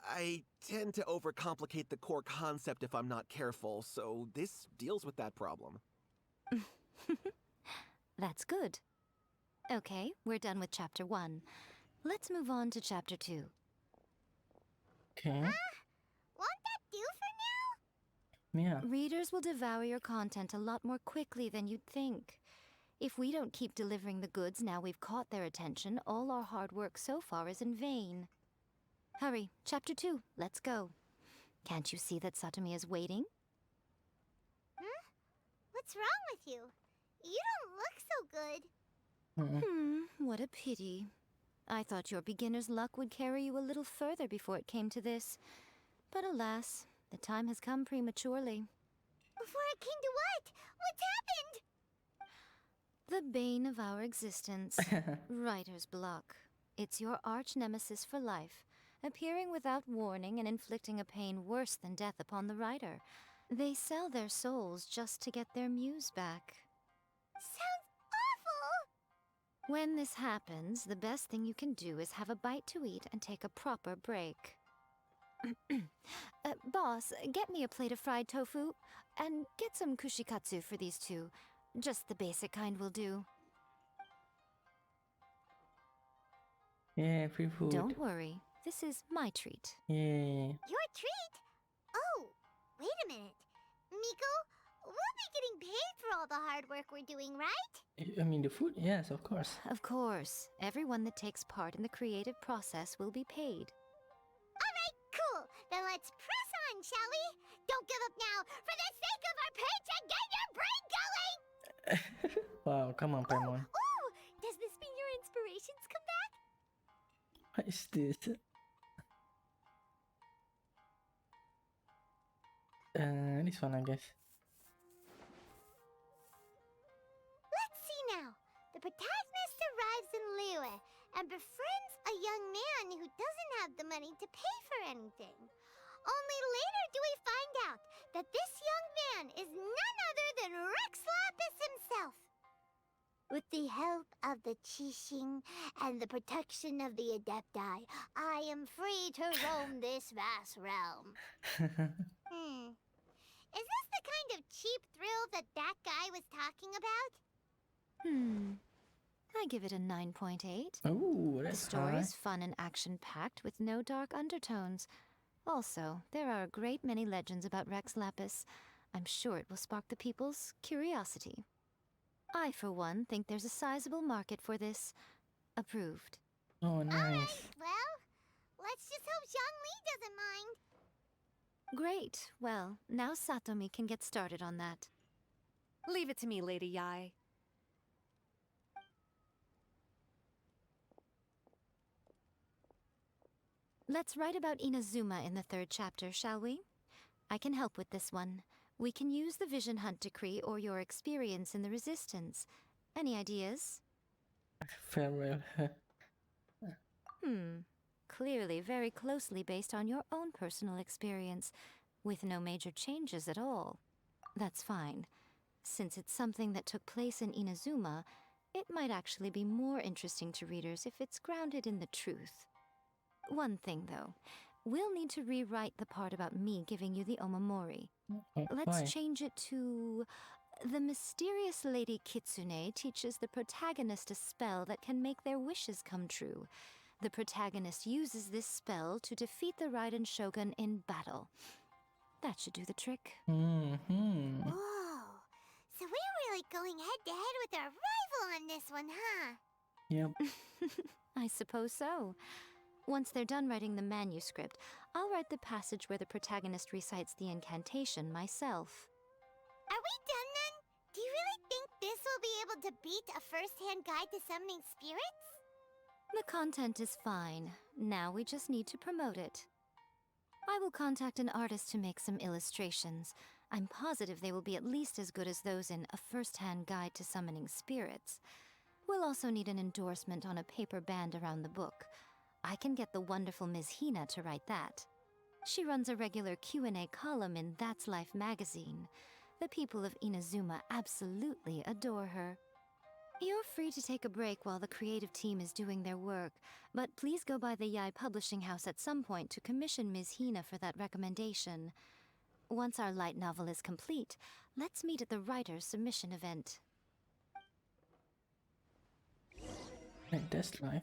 I tend to overcomplicate the core concept if I'm not careful, so this deals with that problem. That's good. Okay, we're done with Chapter 1. Let's move on to Chapter 2. Okay. Won't that do for now? Yeah. Readers will devour your content a lot more quickly than you'd think. If we don't keep delivering the goods now we've caught their attention, all our hard work so far is in vain. Hurry, Chapter 2, let's go. Can't you see that Satomi is waiting? What's wrong with you? You don't look so good. What a pity. I thought your beginner's luck would carry you a little further before it came to this. But alas, the time has come prematurely. Before it came to what? What's happened? The bane of our existence. Writer's block. It's your arch nemesis for life, appearing without warning and inflicting a pain worse than death upon the writer. They sell their souls just to get their muse back. Sounds awful! When this happens, the best thing you can do is have a bite to eat and take a proper break. Boss, get me a plate of fried tofu, and get some kushikatsu for these two. Just the basic kind will do. Yeah, free food. Don't worry, this is my treat. Yeah. Your treat? Oh, wait a minute. Miko, we'll be getting paid for all the hard work we're doing, right? I mean, the food? Yes, of course. Of course, everyone that takes part in the creative process will be paid. Alright, cool. Then let's press on, shall we? Don't give up now. For the sake of our paycheck, get your brain going! Wow, come on, Paimon. Ooh, does this mean your inspirations come back? What is this? This one, I guess. Let's see now. The protagonist arrives in Liyue and befriends a young man who doesn't have the money to pay for anything. Only later do we find out that this young man is none other than Rex Lapis himself. With the help of the Qixing and the protection of the Adepti, I am free to roam this vast realm. Is this the kind of cheap thrill that guy was talking about? I give it a 9.8. Oh, The that's story high. is fun and action-packed with no dark undertones. Also, there are a great many legends about Rex Lapis. I'm sure it will spark the people's curiosity. I, for one, think there's a sizable market for this. Approved. Oh, nice. Alright, well, let's just hope Zhongli doesn't mind. Great. Well, now Satomi can get started on that. Leave it to me, Lady Yai. Let's write about Inazuma in the 3rd chapter, shall we? I can help with this one. We can use the Vision Hunt decree or your experience in the Resistance. Any ideas? Farewell. Clearly very closely based on your own personal experience, with no major changes at all. That's fine. Since it's something that took place in Inazuma, it might actually be more interesting to readers if it's grounded in the truth. One thing, though. We'll need to rewrite the part about me giving you the Omamori. Let's Why? change it to... The mysterious Lady Kitsune teaches the protagonist a spell that can make their wishes come true. The protagonist uses this spell to defeat the Raiden Shogun in battle. That should do the trick. Whoa, so we're really going head-to-head with our rival on this one, huh? Yep. I suppose so. Once they're done writing the manuscript, I'll write the passage where the protagonist recites the incantation myself. Are we done then? Do you really think this will be able to beat a first-hand guide to summoning spirits? The content is fine. Now we just need to promote it. I will contact an artist to make some illustrations. I'm positive they will be at least as good as those in A First-Hand Guide to Summoning Spirits. We'll also need an endorsement on a paper band around the book. I can get the wonderful Ms. Hina to write that. She runs a regular Q&A column in That's Life magazine. The people of Inazuma absolutely adore her. You're free to take a break while the creative team is doing their work, but please go by the Yai Publishing House at some point to commission Ms. Hina for that recommendation. Once our light novel is complete, let's meet at the writer's submission event. That's life.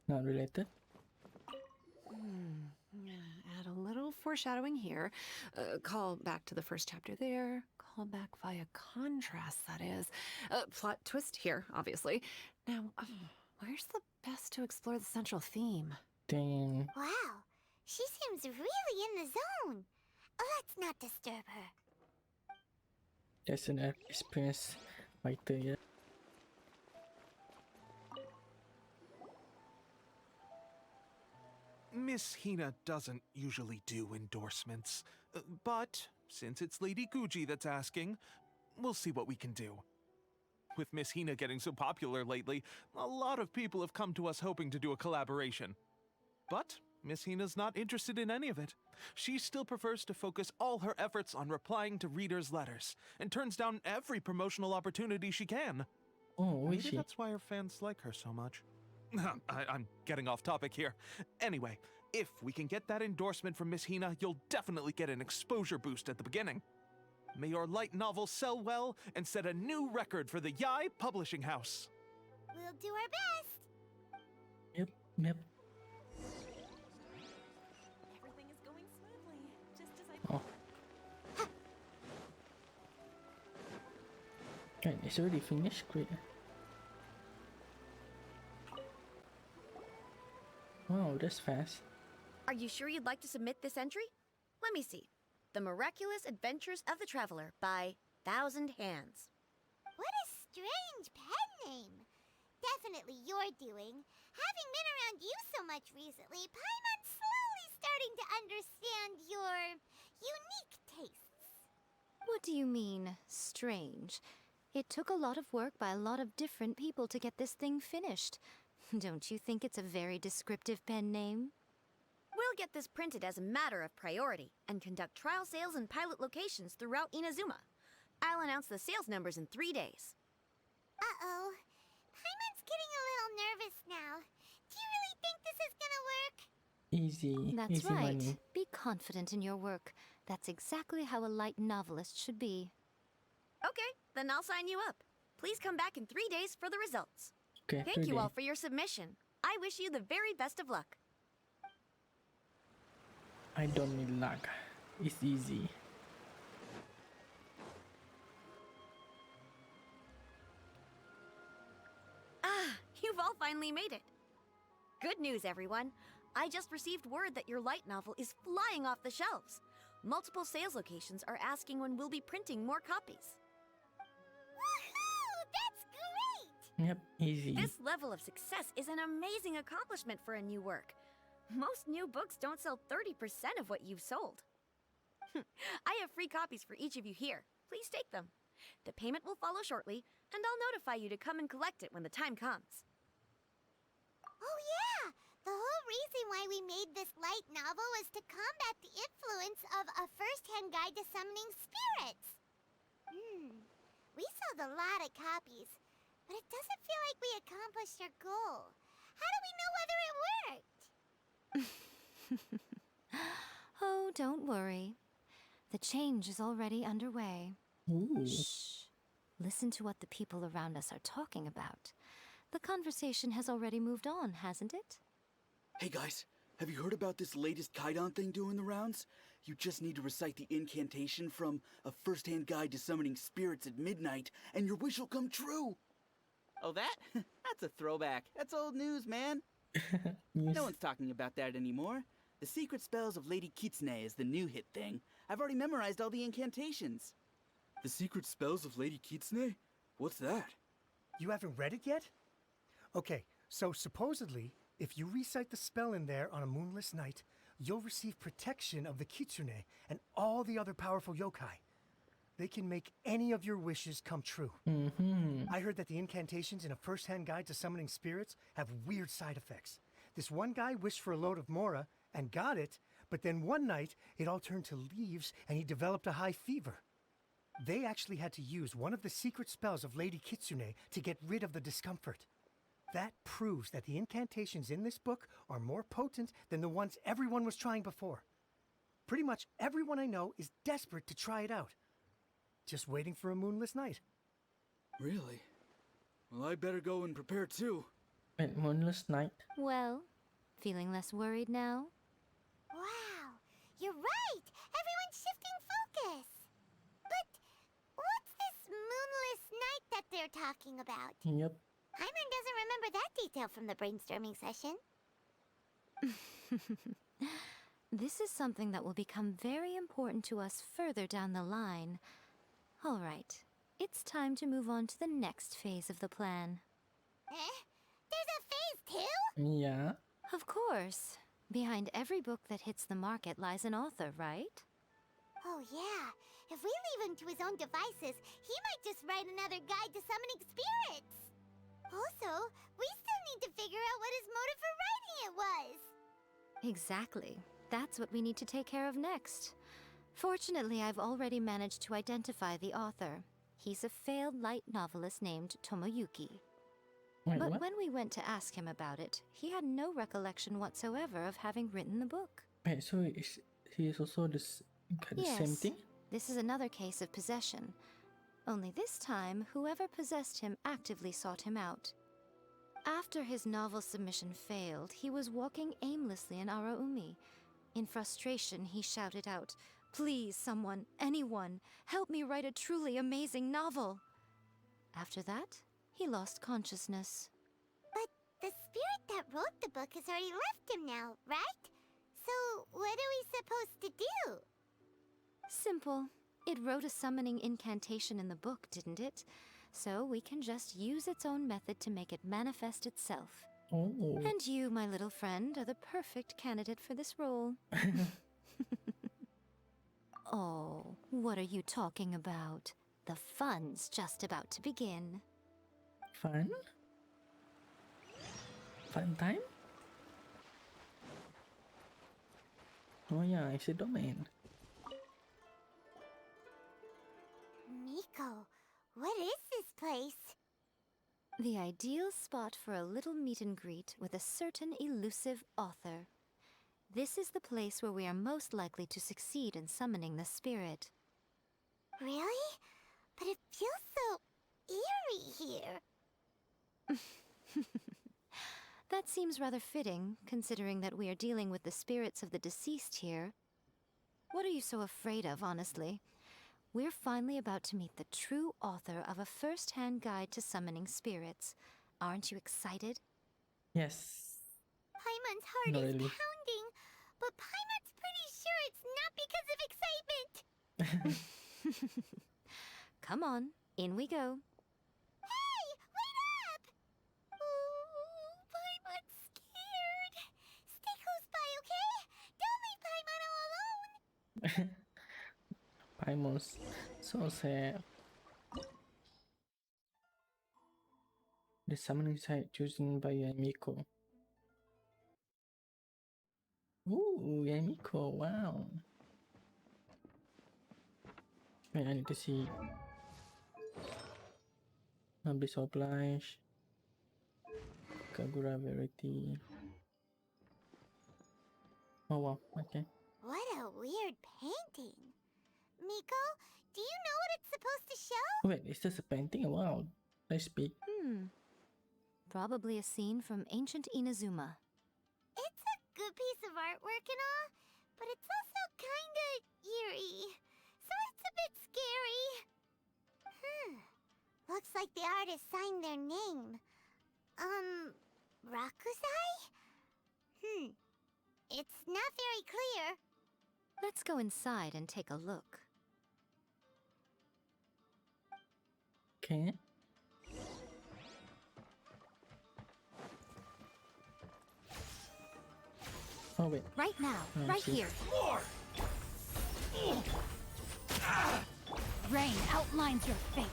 Not related. Add a little foreshadowing here. Call back to the first chapter there. Call back via contrast, that is. Plot twist here, obviously. Now, where's the best to explore the central theme? Damn. Wow, she seems really in the zone. Let's not disturb her. That's an experienced writer, yeah. Miss Hina doesn't usually do endorsements, but since it's Lady Guji that's asking, we'll see what we can do. With Miss Hina getting so popular lately, a lot of people have come to us hoping to do a collaboration. But Miss Hina's not interested in any of it. She still prefers to focus all her efforts on replying to readers' letters, and turns down every promotional opportunity she can. Oh, Maybe that's why her fans like her so much. I'm getting off topic here. Anyway, if we can get that endorsement from Miss Hina, you'll definitely get an exposure boost at the beginning. May your light novel sell well and set a new record for the Yai Publishing House. We'll do our best. Yep, yep. Everything is going smoothly, just as I Oh. Right, it's already finished. Great. Wow, that's fast. Are you sure you'd like to submit this entry? Let me see. The Miraculous Adventures of the Traveler by Thousand Hands. What a strange pen name. Definitely your doing. Having been around you so much recently, Paimon's slowly starting to understand your unique tastes. What do you mean, strange? It took a lot of work by a lot of different people to get this thing finished. Don't you think it's a very descriptive pen name? We'll get this printed as a matter of priority and conduct trial sales in pilot locations throughout Inazuma. I'll announce the sales numbers in 3 days. Uh-oh. Paimon's getting a little nervous now. Do you really think this is gonna work? Easy. That's easy right. money. Be confident in your work. That's exactly how a light novelist should be. Okay, then I'll sign you up. Please come back in 3 days for the results. Okay, Thank you all for your submission. I wish you the very best of luck. I don't need luck. It's easy. Ah, you've all finally made it. Good news, everyone. I just received word that your light novel is flying off the shelves. Multiple sales locations are asking when we'll be printing more copies. Woohoo! That's great! Yep, easy. This level of success is an amazing accomplishment for a new work. Most new books don't sell 30% of what you've sold. I have free copies for each of you here. Please take them. The payment will follow shortly, and I'll notify you to come and collect it when the time comes. Oh yeah! The whole reason why we made this light novel was to combat the influence of a first-hand guide to summoning spirits. We sold a lot of copies, but it doesn't feel like we accomplished our goal. How do we know whether it worked? Oh, don't worry. The change is already underway. Ooh. Shh. Listen to what the people around us are talking about. The conversation has already moved on, hasn't it? Hey guys, have you heard about this latest Kaidan thing doing the rounds? You just need to recite the incantation from A First-Hand Guide to Summoning Spirits at Midnight, and your wish will come true! Oh, that? That's a throwback. That's old news, man. No one's talking about that anymore. The Secret Spells of Lady Kitsune is the new hit thing. I've already memorized all the incantations. The Secret Spells of Lady Kitsune? What's that? You haven't read it yet? Okay, so supposedly, if you recite the spell in there on a moonless night, you'll receive protection of the Kitsune and all the other powerful yokai. They can make any of your wishes come true. I heard that the incantations in A First-Hand Guide to Summoning Spirits have weird side effects. This one guy wished for a load of Mora and got it, but then one night it all turned to leaves and he developed a high fever. They actually had to use one of the secret spells of Lady Kitsune to get rid of the discomfort. That proves that the incantations in this book are more potent than the ones everyone was trying before. Pretty much everyone I know is desperate to try it out. Just waiting for a moonless night. Really? Well, I better go and prepare too. Wait, moonless night? Well, feeling less worried now? Wow, you're right! Everyone's shifting focus! But what's this moonless night that they're talking about? Yep. Hyman doesn't remember that detail from the brainstorming session. This is something that will become very important to us further down the line. All right, it's time to move on to the next phase of the plan. There's a phase 2? Yeah. Of course. Behind every book that hits the market lies an author, right? Oh yeah, if we leave him to his own devices, he might just write another guide to summoning spirits. Also, we still need to figure out what his motive for writing it was. Exactly. That's what we need to take care of next. Fortunately, I've already managed to identify the author. He's a failed light novelist named Tomoyuki. Wait, But what? when we went to ask him about it, he had no recollection whatsoever of having written the book. Wait, so he is also got the same Yes, thing? this is another case of possession. Only this time, whoever possessed him actively sought him out. After his novel submission failed, he was walking aimlessly in Araumi. In frustration, he shouted out, "Please, someone, anyone, help me write a truly amazing novel." After that, he lost consciousness. But the spirit that wrote the book has already left him now, right? So what are we supposed to do? Simple. It wrote a summoning incantation in the book, didn't it? So we can just use its own method to make it manifest itself. Oh. And you, my little friend, are the perfect candidate for this role. Oh, what are you talking about? The fun's just about to begin. Fun? Fun time? Oh yeah, it's a domain. Miko, what is this place? The ideal spot for a little meet and greet with a certain elusive author. This is the place where we are most likely to succeed in summoning the spirit. Really? But it feels so eerie here. That seems rather fitting, considering that we are dealing with the spirits of the deceased here. What are you so afraid of, honestly? We're finally about to meet the true author of a first-hand guide to summoning spirits. Aren't you excited? Yes. Paimon's heart Not is really. pounding, but Paimon's pretty sure it's not because of excitement. Come on, in we go. Hey, wait up! Oh, Paimon's scared. Stay close by, okay? Don't leave Paimon all alone. Paimons. So sad. The summoning site chosen by Yamiko. Ooh, Yamiko, wow. Wait, I need to see. Abyss Oblige. Kagura Verity. Oh wow, okay. What a weird painting. Miko, do you know what it's supposed to show? Wait, is this a painting? Wow, nice big. Probably a scene from ancient Inazuma. It's a good piece of artwork and all, but it's also kinda eerie. So it's a bit scary. Looks like the artist signed their name. Rakusai? It's not very clear. Let's go inside and take a look. Okay. Oh wait. Right now, Oh, right see. here. Rain outlines your fate.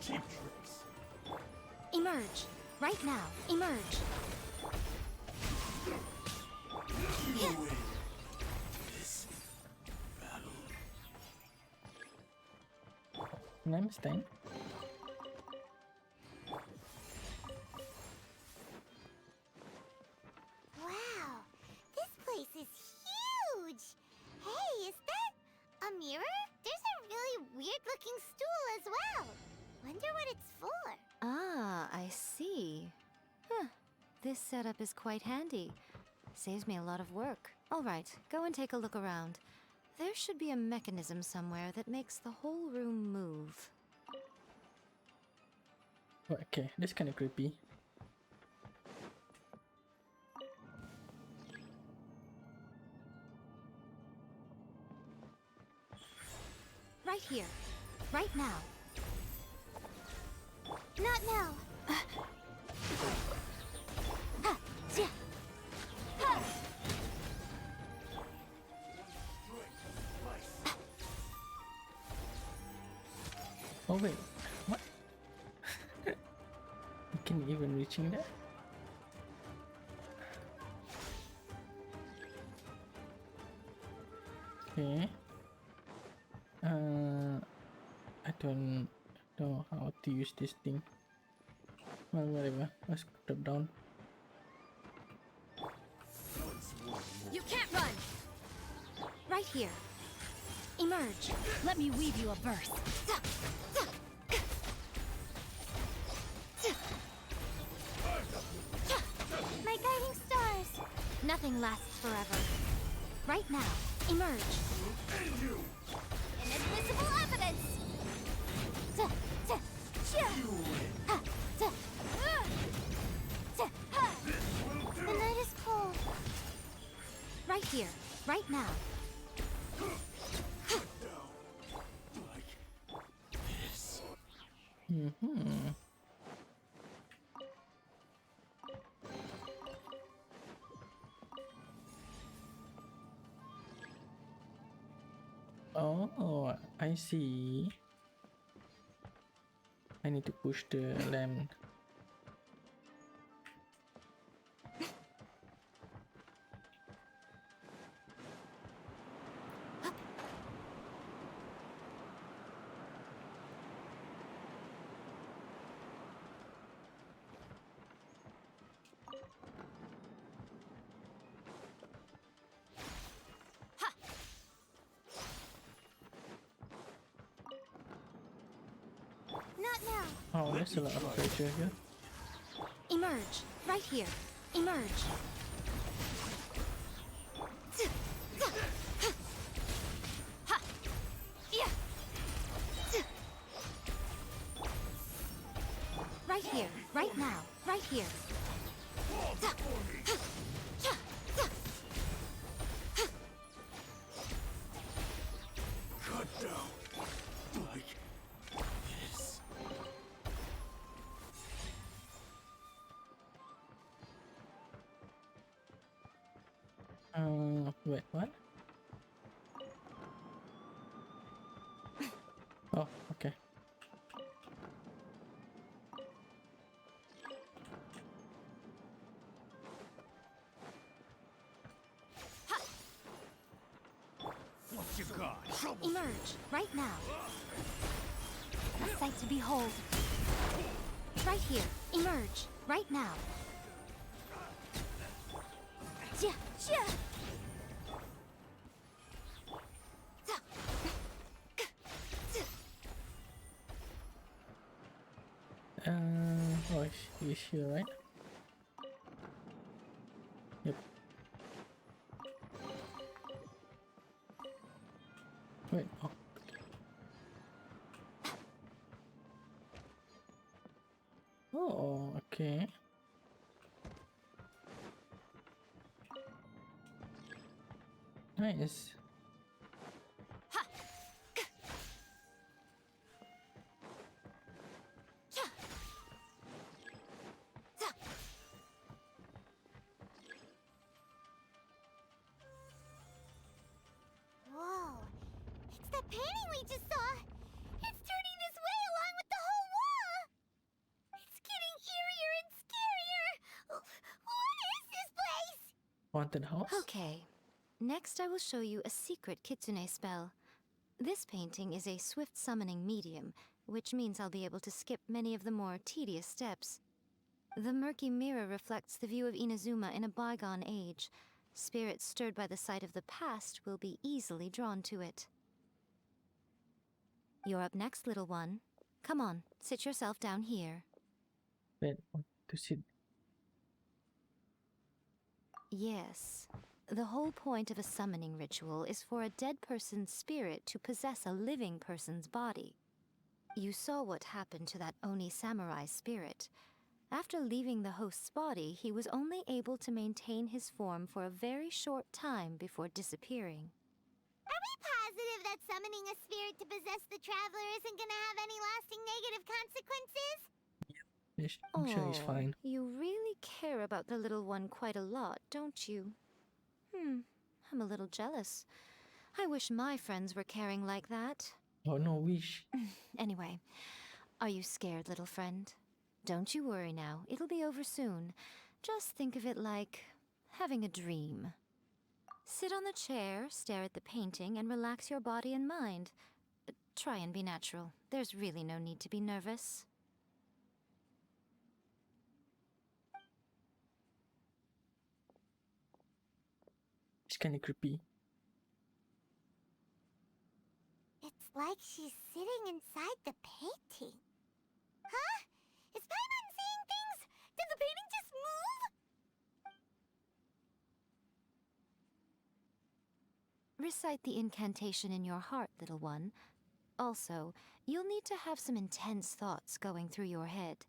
Cheap tricks. Emerge. Right now, emerge. Name Stein. Wow, this place is huge. Hey, is that a mirror? There's a really weird looking stool as well. Wonder what it's for. Ah, I see. Huh. This setup is quite handy. Saves me a lot of work. All right, go and take a look around. There should be a mechanism somewhere that makes the whole room move. Oh, okay, that's kind of creepy. right here, right now. Not now. Ha, yeah. Ha. Oh wait, what? You can even reaching that? Okay. I don't know how to use this thing. Well, whatever. Let's drop down. You can't run! Right here. Emerge. Let me weave you a verse. My guiding stars. Nothing lasts forever. Right now. Emerge. Inadmissible evidence. The night is cold. Right here. Right now. Mm-hmm. Oh, I see. I need to push the lamp. Not now. Oh, there's a lot of pressure here. Emerge. Right here. Emerge. Right here. Right now. Right here. Cut down. Like this. Wait, what? Oh, okay. What you got? Emerge. Right now. A sight to behold. Right here. Emerge. Right now. Yeah, yeah. Oh, he's here, right? Yep. Wait, oh. Oh, okay. Nice. Whoa. It's that painting we just saw. It's turning this way along with the whole wall. It's getting eerier and scarier. What is this place? Haunted house? Okay. Next, I will show you a secret kitsune spell. This painting is a swift summoning medium, which means I'll be able to skip many of the more tedious steps. The murky mirror reflects the view of Inazuma in a bygone age. Spirits stirred by the sight of the past will be easily drawn to it. You're up next, little one. Come on, sit yourself down here. Wait, what to sit? Yes. The whole point of a summoning ritual is for a dead person's spirit to possess a living person's body. You saw what happened to that Oni samurai spirit. After leaving the host's body, he was only able to maintain his form for a very short time before disappearing. Are we positive that summoning a spirit to possess the traveler isn't gonna have any lasting negative consequences? I'm sure he's fine. You really care about the little one quite a lot, don't you? I'm a little jealous. I wish my friends were caring like that. Oh no, wish. Anyway, are you scared, little friend? Don't you worry now, it'll be over soon. Just think of it like having a dream. Sit on the chair, stare at the painting, and relax your body and mind. Try and be natural. There's really no need to be nervous. It's kind of creepy. It's like she's sitting inside the painting. Huh? Is Paimon seeing things? Did the painting just move? Recite the incantation in your heart, little one. Also, you'll need to have some intense thoughts going through your head.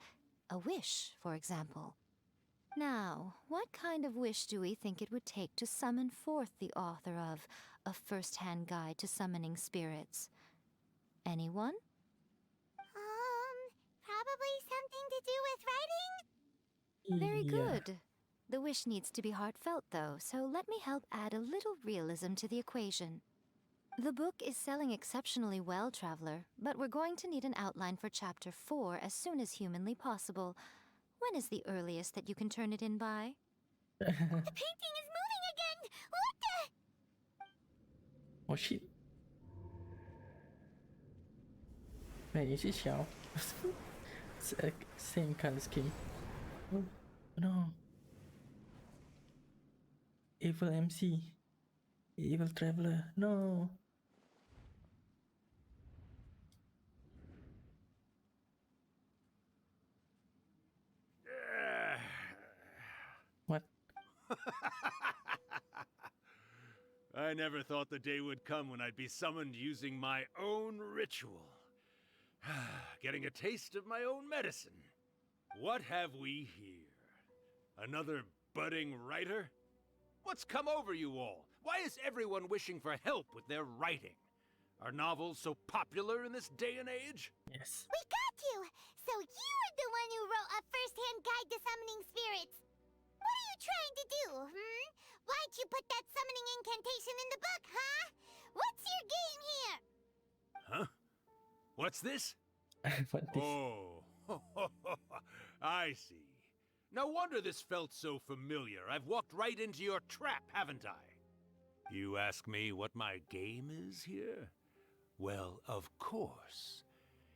A wish, for example. Now, what kind of wish do we think it would take to summon forth the author of A First-Hand Guide to Summoning Spirits? Anyone? Probably something to do with writing? Very good. The wish needs to be heartfelt, though, so let me help add a little realism to the equation. The book is selling exceptionally well, Traveler, but we're going to need an outline for Chapter 4 as soon as humanly possible. When is the earliest that you can turn it in by? The painting is moving again! What the? Oh shit. Man, is it Xiao? It's same color scheme. Oh no. Evil MC. Evil Traveler. No. What? I never thought the day would come when I'd be summoned using my own ritual. Getting a taste of my own medicine. What have we here? Another budding writer? What's come over you all? Why is everyone wishing for help with their writing? Are novels so popular in this day and age? Yes. We got you! So you were the one who wrote A First-Hand Guide to Summoning Spirits. What are you trying to do, Why'd you put that summoning incantation in the book, huh? What's your game here? Huh? What's this? What this? Oh, I see. No wonder this felt so familiar. I've walked right into your trap, haven't I? You ask me what my game is here? Well, of course.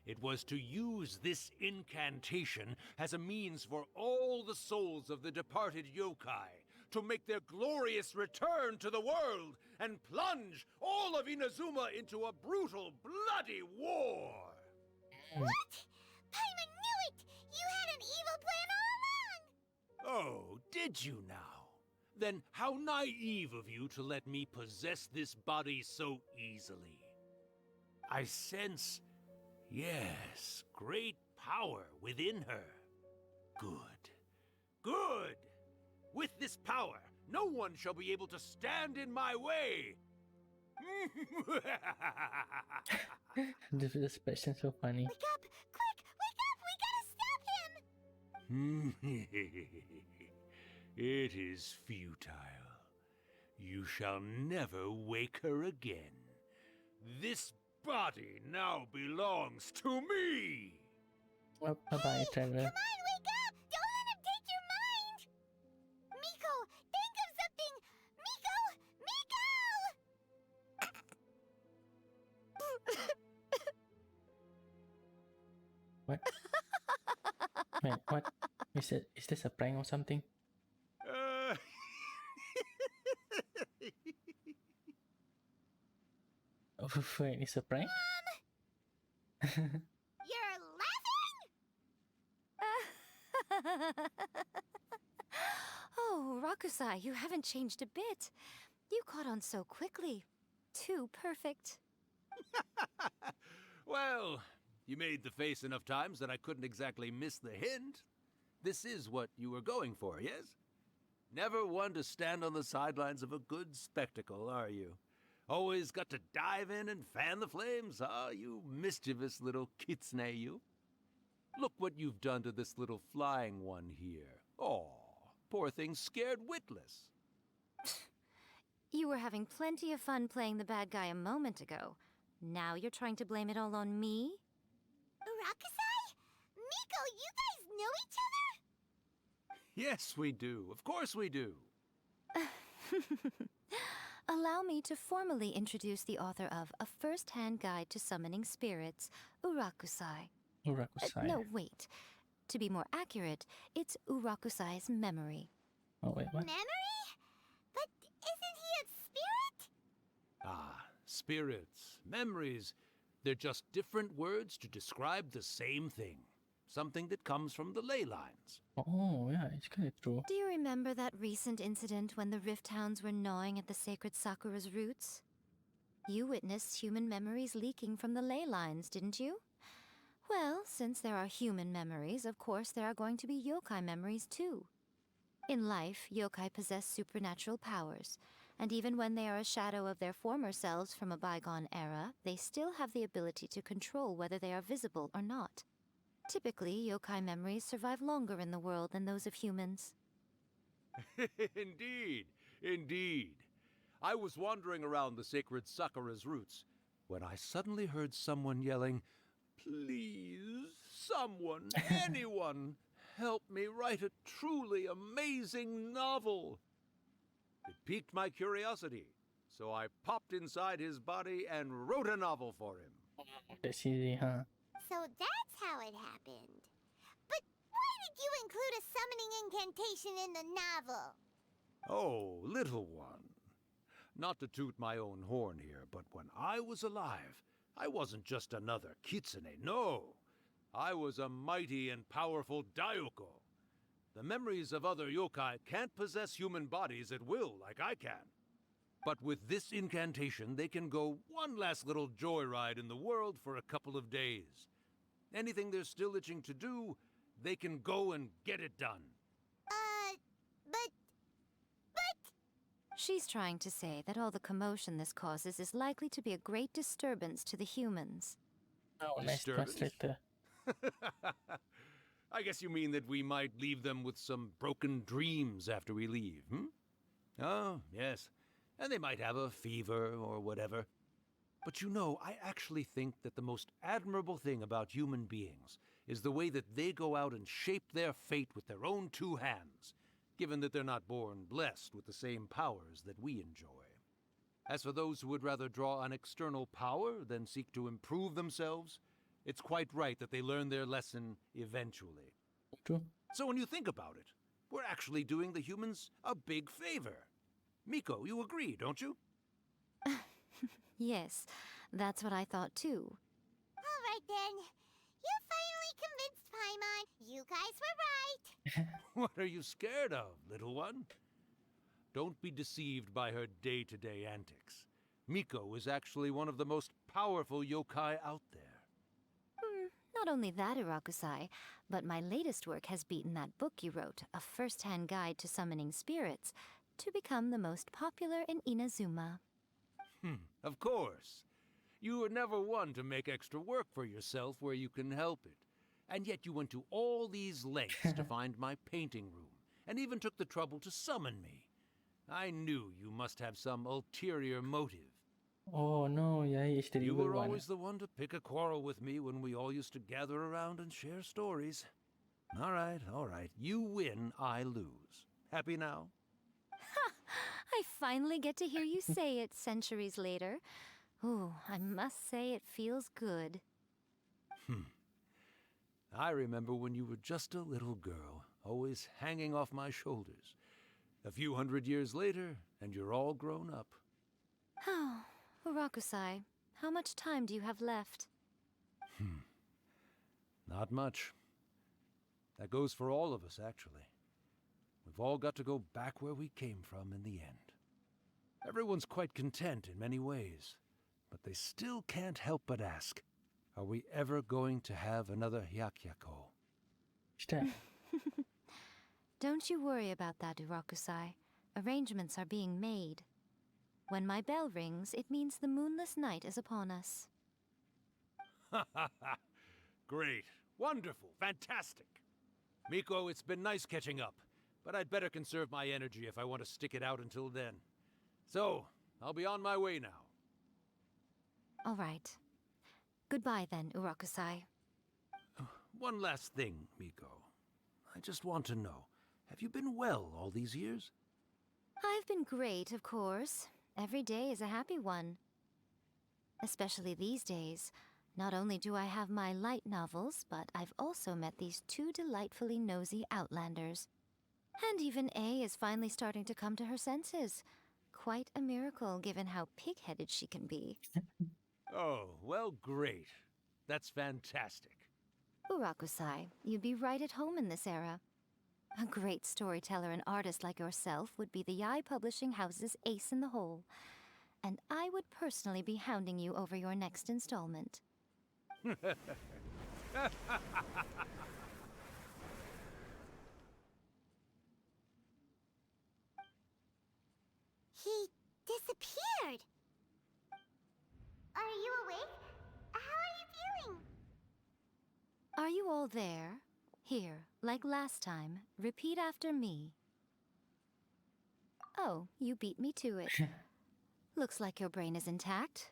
It was to use this incantation as a means for all the souls of the departed yokai to make their glorious return to the world and plunge all of Inazuma into a brutal, bloody war! What? Paimon knew it! You had an evil plan all along! Oh, did you now? Then how naive of you to let me possess this body so easily. I sense, yes, great power within her. Good. Good! With this power, no one shall be able to stand in my way! This expression is so funny. Wake up! Quick! Wake up! We gotta stop him! It is futile. You shall never wake her again. This body now belongs to me! Well, bye-bye, Traveler. Come on, wake up! Don't let him take your mind! Miko, think of something! Miko! Miko! What? Wait, what? Is this a prank or something? Oh, wait, it's a prank? You're laughing? Oh, Rakusai, you haven't changed a bit. You caught on so quickly. Too perfect. Well, you made the face enough times that I couldn't exactly miss the hint. This is what you were going for, yes? Never one to stand on the sidelines of a good spectacle, are you? Always got to dive in and fan the flames, huh? You mischievous little kitsune, you. Look what you've done to this little flying one here. Oh, poor thing's scared witless. You were having plenty of fun playing the bad guy a moment ago. Now you're trying to blame it all on me? Urakusai? Miko, you guys know each other? Yes, we do. Of course we do. Allow me to formally introduce the author of A First-Hand Guide to Summoning Spirits, Urakusai. Urakusai. No, wait. To be more accurate, it's Urakusai's memory. Oh, wait, what? Memory? But isn't he a spirit? Ah, spirits, memories. They're just different words to describe the same thing. Something that comes from the ley lines. Oh, yeah, it's kind of true. Do you remember that recent incident when the Rift Hounds were gnawing at the sacred Sakura's roots? You witnessed human memories leaking from the ley lines, didn't you? Well, since there are human memories, of course there are going to be yokai memories too. In life, yokai possess supernatural powers, and even when they are a shadow of their former selves from a bygone era, they still have the ability to control whether they are visible or not. Typically, yokai memories survive longer in the world than those of humans. Indeed, indeed. I was wandering around the sacred Sakura's roots when I suddenly heard someone yelling, "Please, someone, anyone, help me write a truly amazing novel." It piqued my curiosity, so I popped inside his body and wrote a novel for him. That's easy, huh? So that's how it happened. But why did you include a summoning incantation in the novel? Oh, little one. Not to toot my own horn here, but when I was alive, I wasn't just another kitsune, no. I was a mighty and powerful Daiuko. The memories of other yokai can't possess human bodies at will like I can. But with this incantation, they can go one last little joyride in the world for a couple of days. Anything they're still itching to do, they can go and get it done. But... She's trying to say that all the commotion this causes is likely to be a great disturbance to the humans. Oh, nice Disturbance? translator. I guess you mean that we might leave them with some broken dreams after we leave, hmm? Oh, yes. And they might have a fever or whatever. But you know, I actually think that the most admirable thing about human beings is the way that they go out and shape their fate with their own two hands, given that they're not born blessed with the same powers that we enjoy. As for those who would rather draw on external power than seek to improve themselves, it's quite right that they learn their lesson eventually. True. So when you think about it, we're actually doing the humans a big favor. Miko, you agree, don't you? Yes, that's what I thought too. All right then. You finally convinced Paimon. You guys were right. What are you scared of, little one? Don't be deceived by her day-to-day antics. Miko is actually one of the most powerful yokai out there. Not only that, Urakusai, but my latest work has beaten that book you wrote, A First-Hand Guide to Summoning Spirits, to become the most popular in Inazuma. Of course. You were never one to make extra work for yourself where you can help it. And yet you went to all these lengths to find my painting room, and even took the trouble to summon me. I knew you must have some ulterior motive. Oh no, yeah, he's the You evil were one. always the one to pick a quarrel with me when we all used to gather around and share stories. All right. You win, I lose. Happy now? I finally get to hear you say it centuries later. Ooh, I must say it feels good. I remember when you were just a little girl, always hanging off my shoulders. A few hundred years later, and you're all grown up. Oh, Urakusai, how much time do you have left? Not much. That goes for all of us, actually. We've all got to go back where we came from in the end. Everyone's quite content in many ways, but they still can't help but ask, are we ever going to have another Hyakyako? Don't you worry about that, Urakusai. Arrangements are being made. When my bell rings, it means the moonless night is upon us. Ha ha ha! Great. Wonderful. Fantastic. Miko, it's been nice catching up, but I'd better conserve my energy if I want to stick it out until then. So, I'll be on my way now. All right. Goodbye then, Urakusai. One last thing, Miko. I just want to know, have you been well all these years? I've been great, of course. Every day is a happy one. Especially these days. Not only do I have my light novels, but I've also met these two delightfully nosy outlanders. And even A is finally starting to come to her senses. Quite a miracle, given how pig-headed she can be. Oh, well, great. That's fantastic. Urakusai, you'd be right at home in this era. A great storyteller and artist like yourself would be the Yae Publishing House's ace in the hole. And I would personally be hounding you over your next installment. He disappeared. Are you awake? How are you feeling? Are you all there? Here, like last time, repeat after me. Oh, you beat me to it. Looks like your brain is intact.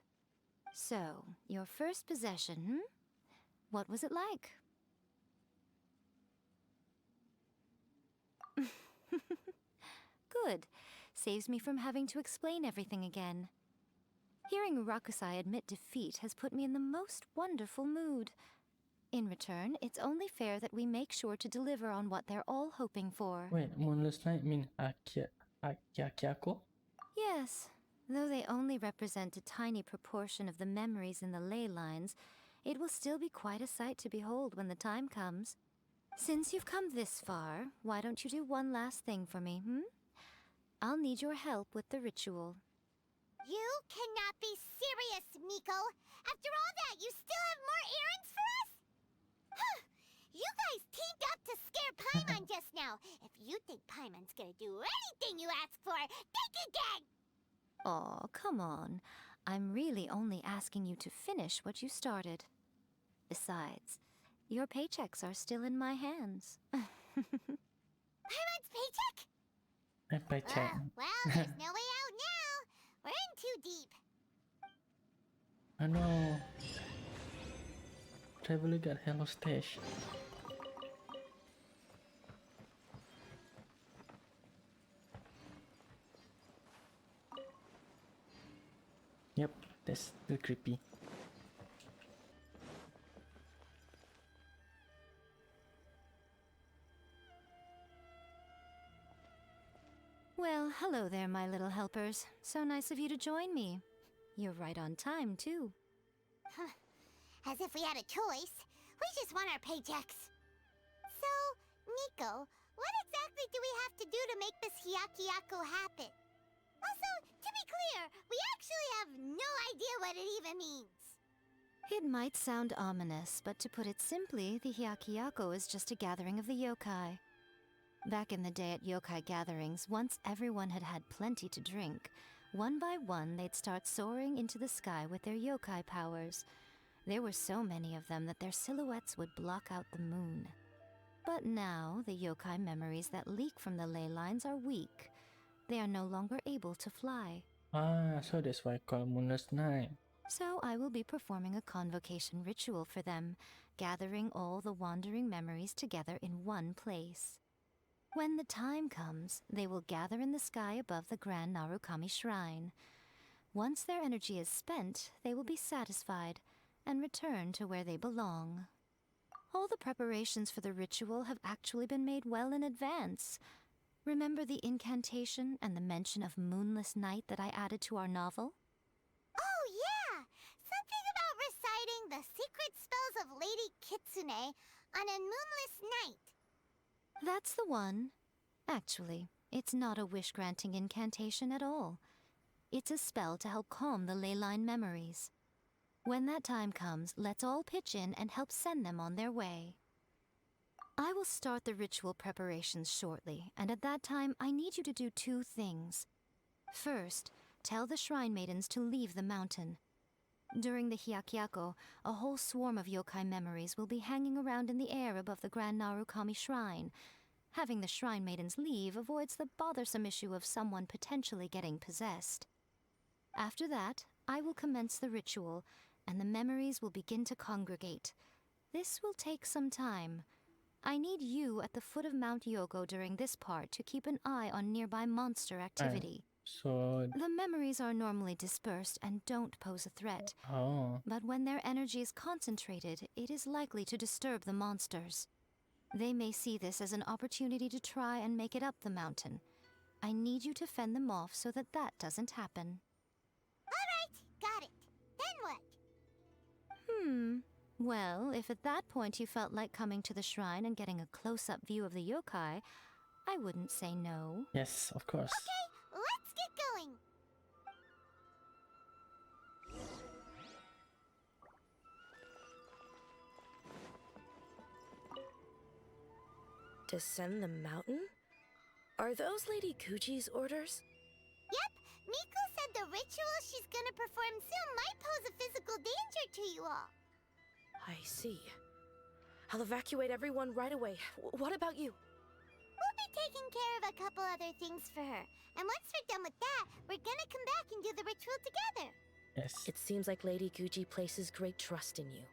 So, your first possession, What was it like? Good. Saves me from having to explain everything again. Hearing Urakusai admit defeat has put me in the most wonderful mood. In return, it's only fair that we make sure to deliver on what they're all hoping for. Wait, moonless night mean Akiako? Yes, though they only represent a tiny proportion of the memories in the ley lines, it will still be quite a sight to behold when the time comes. Since you've come this far, why don't you do one last thing for me, I'll need your help with the ritual. You cannot be serious, Miko! After all that, you still have more errands for us? You guys teamed up to scare Paimon just now. If you think Paimon's gonna do anything you ask for, think again! Aw, come on. I'm really only asking you to finish what you started. Besides, your paychecks are still in my hands. Paimon's paycheck? My paycheck. Well, there's no way out now. We're in too deep. Oh no. Traveler got hello stage. Yep, that's still creepy. Well, hello there, my little helpers. So nice of you to join me. You're right on time, too. As if we had a choice. We just want our paychecks. So, Nico, what exactly do we have to do to make this Hyakuyaku happen? Also, to be clear, we actually have no idea what it even means. It might sound ominous, but to put it simply, the Hyakuyaku is just a gathering of the yokai. Back in the day at yokai gatherings, once everyone had had plenty to drink, one by one they'd start soaring into the sky with their yokai powers. There were so many of them that their silhouettes would block out the moon. But now, the yokai memories that leak from the ley lines are weak. They are no longer able to fly. Ah, so that's why called moonless night. So I will be performing a convocation ritual for them, gathering all the wandering memories together in one place. When the time comes, they will gather in the sky above the Grand Narukami Shrine. Once their energy is spent, they will be satisfied and return to where they belong. All the preparations for the ritual have actually been made well in advance. Remember the incantation and the mention of moonless night that I added to our novel? Oh, yeah! Something about reciting the secret spells of Lady Kitsune on a moonless night. That's the one. Actually, it's not a wish-granting incantation at all. It's a spell to help calm the ley line memories. When that time comes, let's all pitch in and help send them on their way. I will start the ritual preparations shortly, and at that time I need you to do two things. First, Tell the shrine maidens to leave the mountain. During the Hyakyako, a whole swarm of yokai memories will be hanging around in the air above the Grand Narukami Shrine. Having the shrine maidens leave avoids the bothersome issue of someone potentially getting possessed. After that, I will commence the ritual, and the memories will begin to congregate. This will take some time. I need you at the foot of Mount Yogo during this part to keep an eye on nearby monster activity. So, The memories are normally dispersed and don't pose a threat. oh, But when their energy is concentrated, it is likely to disturb the monsters. They may see this as an opportunity to try and make it up the mountain. I need you to fend them off so that that doesn't happen. Alright, got it. Then what? Well, if at that point you felt like coming to the shrine and getting a close-up view of the yokai, I wouldn't say no. yes, of course. Okay, let's get going. Descend the mountain? Are those Lady Guji's orders? Yep, Miko said the ritual she's gonna perform soon might pose a physical danger to you all. I see. I'll evacuate everyone right away. What about you? We'll be taking care of a couple other things for her. And once we're done with that, we're gonna come back and do the ritual together. Yes. It seems like Lady Guji places great trust in you.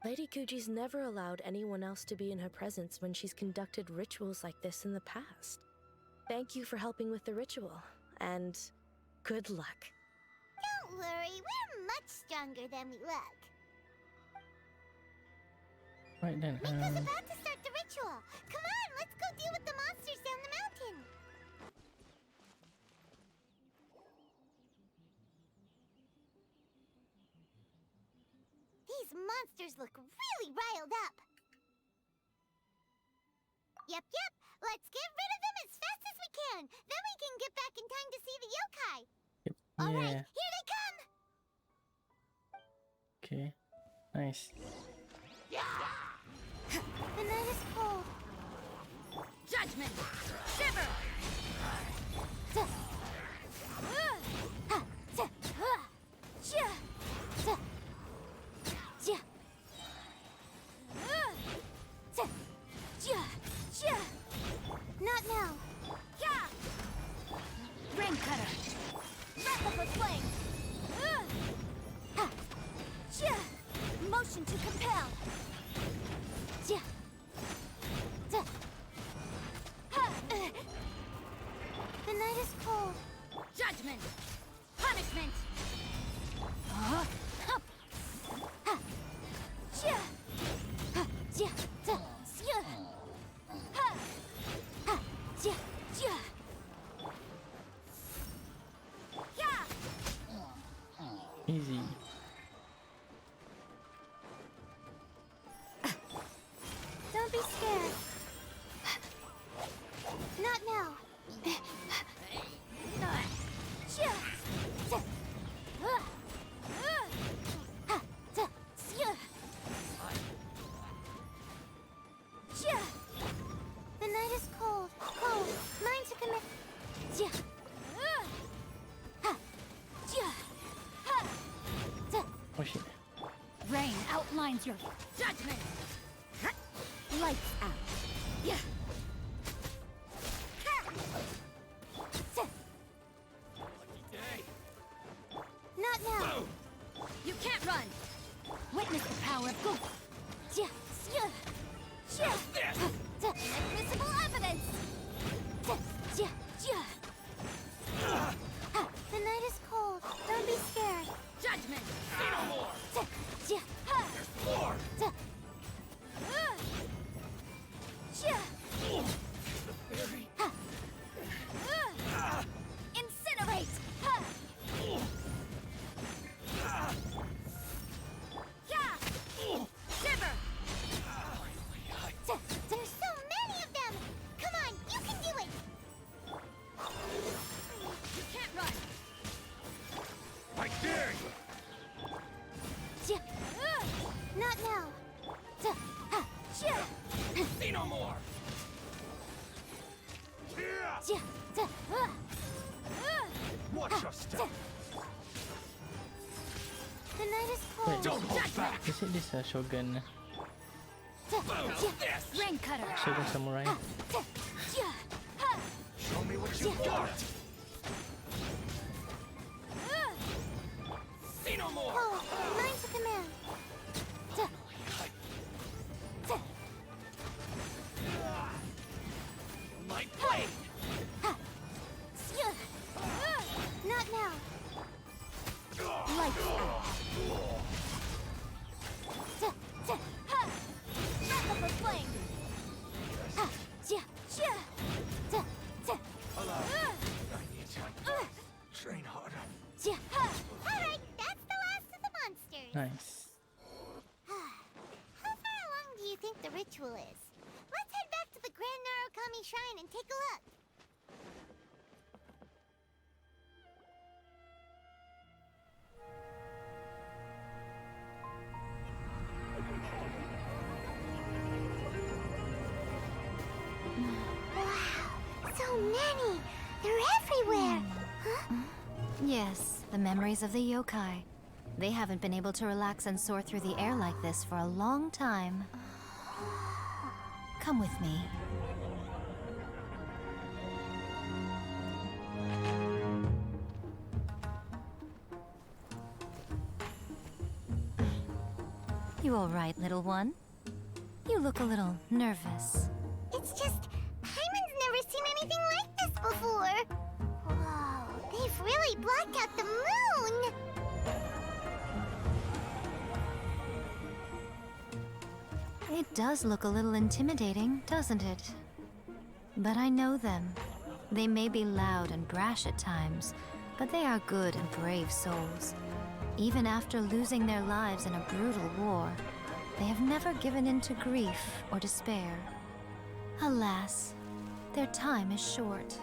Lady Guji's never allowed anyone else to be in her presence when she's conducted rituals like this in the past. Thank you for helping with the ritual, and good luck. Don't worry, we're much stronger than we look. Right then, Miko's about to start the ritual. Come on, let's go deal with the monsters down the mountain. These monsters look really riled up. Yep. Let's get rid of them as fast as we can. Then we can get back in time to see the yokai. All right, here they come. Okay, nice. The night is cold. Judgment! Shiver! Not now. Ring cutter! Replica flame! Motion to compel. The night is cold. Judgment! Punishment! Easy. Don't be scared. Not now. The night is cold. Cold. Mine to commit. Oh shit. Rain outlines your judgment! Lights out. Not now. You can't run! Witness the power of Goop! Inadmissible evidence! The night is cold. Don't be scared. Judgment! Incinerate! Shiver! There's so many of them! Come on, you can do it! The night is cold. Wait, is it this Shogun? Rain cutter. Shogun Samurai? Show me what you got! Say no more! Oh, mine's a command. My blade! Not now. Lights out. Wrap up a flame. Train harder. Alright, that's the last of the monsters. Nice. How far along do you think the ritual is? Let's head back to the Grand Narukami Shrine and take a look. Wow, so many! They're everywhere! Huh? Yes, the memories of the yokai. They haven't been able to relax and soar through the air like this for a long time. Come with me. You all right, little one? You look a little nervous. It's just, Hyman's never seen anything like this before. Whoa, they've really blacked out the moon! It does look a little intimidating, doesn't it? But I know them. They may be loud and brash at times, but they are good and brave souls. Even after losing their lives in a brutal war, they have never given in to grief or despair. Alas, their time is short.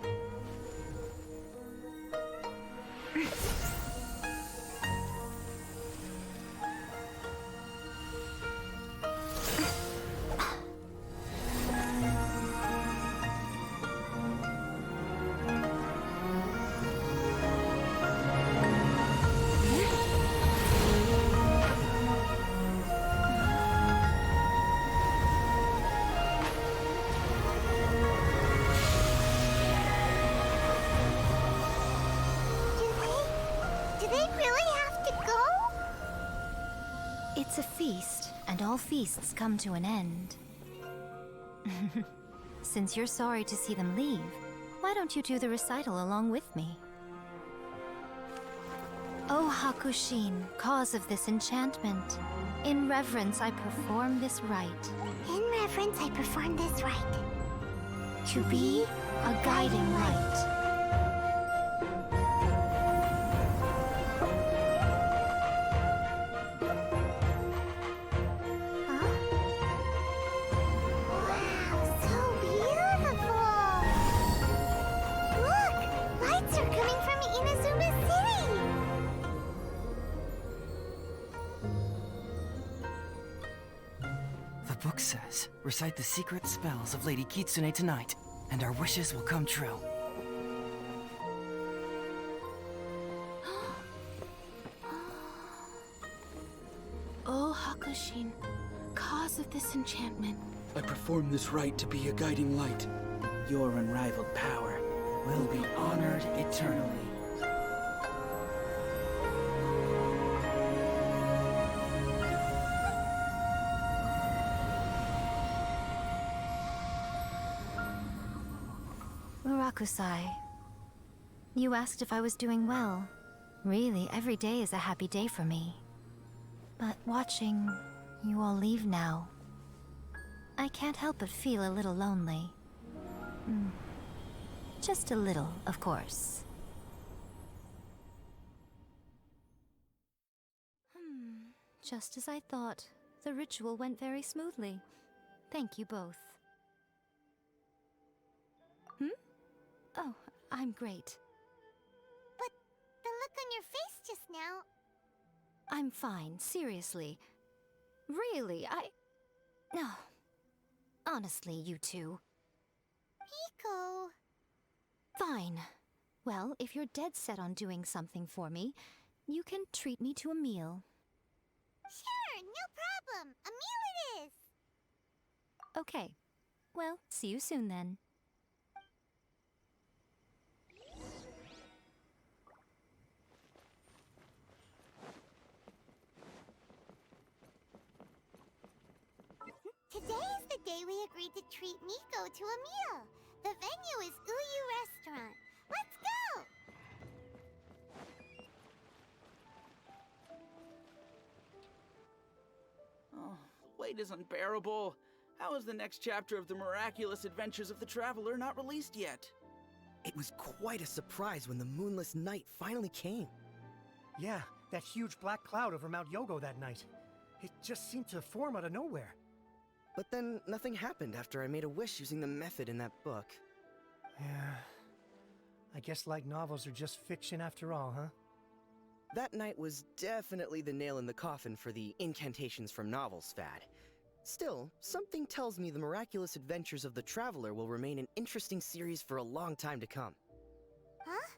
Do they really have to go? It's a feast, and all feasts come to an end. Since you're sorry to see them leave, why don't you do the recital along with me? O Hakushin, cause of this enchantment, in reverence I perform this rite. In reverence, I perform this rite. To be a guiding light. Wow, so beautiful! Look! Lights are coming from Inazuma City! The book says, recite the secret spells of Lady Kitsune tonight, and our wishes will come true. O Hakushin, cause of this enchantment, I perform this rite to be a guiding light. Your unrivaled power will be honored eternally. Murakusai, you asked if I was doing well. Really, every day is a happy day for me. But watching you all leave now, I can't help but feel a little lonely. Just a little, of course. Just as I thought, the ritual went very smoothly. Thank you both. Oh, I'm great. But the look on your face just now... I'm fine, seriously. Really, No. Honestly, you two. Hiko... Fine. Well, if you're dead set on doing something for me, you can treat me to a meal. Sure, no problem. A meal it is. Okay. Well, see you soon then. Today is the day we agreed to treat Miko to a meal. The venue is Uyu Restaurant. Let's go! Oh, the wait is unbearable. How is the next chapter of the miraculous adventures of the Traveler not released yet? It was quite a surprise when the moonless night finally came. Yeah, that huge black cloud over Mount Yogo that night. It just seemed to form out of nowhere. But then nothing happened after I made a wish using the method in that book. Yeah. I guess light novels are just fiction after all, huh? That night was definitely the nail in the coffin for the incantations from novels fad. Still, something tells me the miraculous adventures of the Traveler will remain an interesting series for a long time to come. Huh?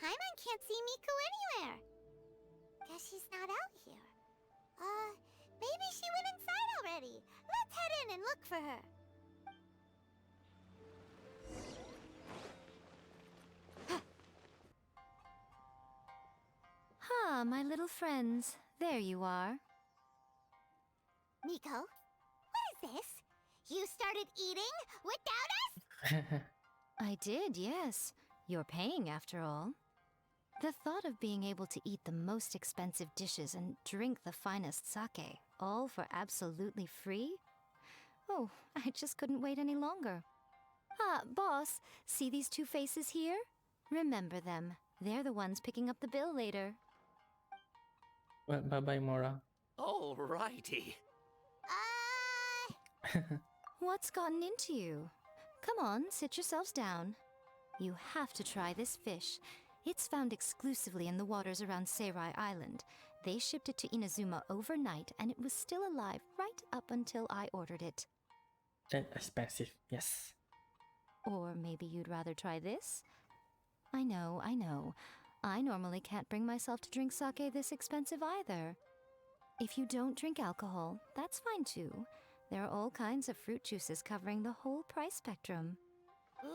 Paimon can't see Miko anywhere. Guess she's not out here. Maybe she went inside already. Let's head in and look for her. Ah, my little friends. There you are. Miko, what is this? You started eating without us? I did, yes. You're paying after all. The thought of being able to eat the most expensive dishes and drink the finest sake, all for absolutely free? Oh, I just couldn't wait any longer. Ah, boss, see these two faces here? Remember them. They're the ones picking up the bill later. Well, bye-bye, Mora. Alrighty. What's gotten into you? Come on, sit yourselves down. You have to try this fish. It's found exclusively in the waters around Seirai Island. They shipped it to Inazuma overnight, and it was still alive right up until I ordered it. That's expensive, yes. Or maybe you'd rather try this? I know, I know. I normally can't bring myself to drink sake this expensive either. If you don't drink alcohol, that's fine too. There are all kinds of fruit juices covering the whole price spectrum. Miko,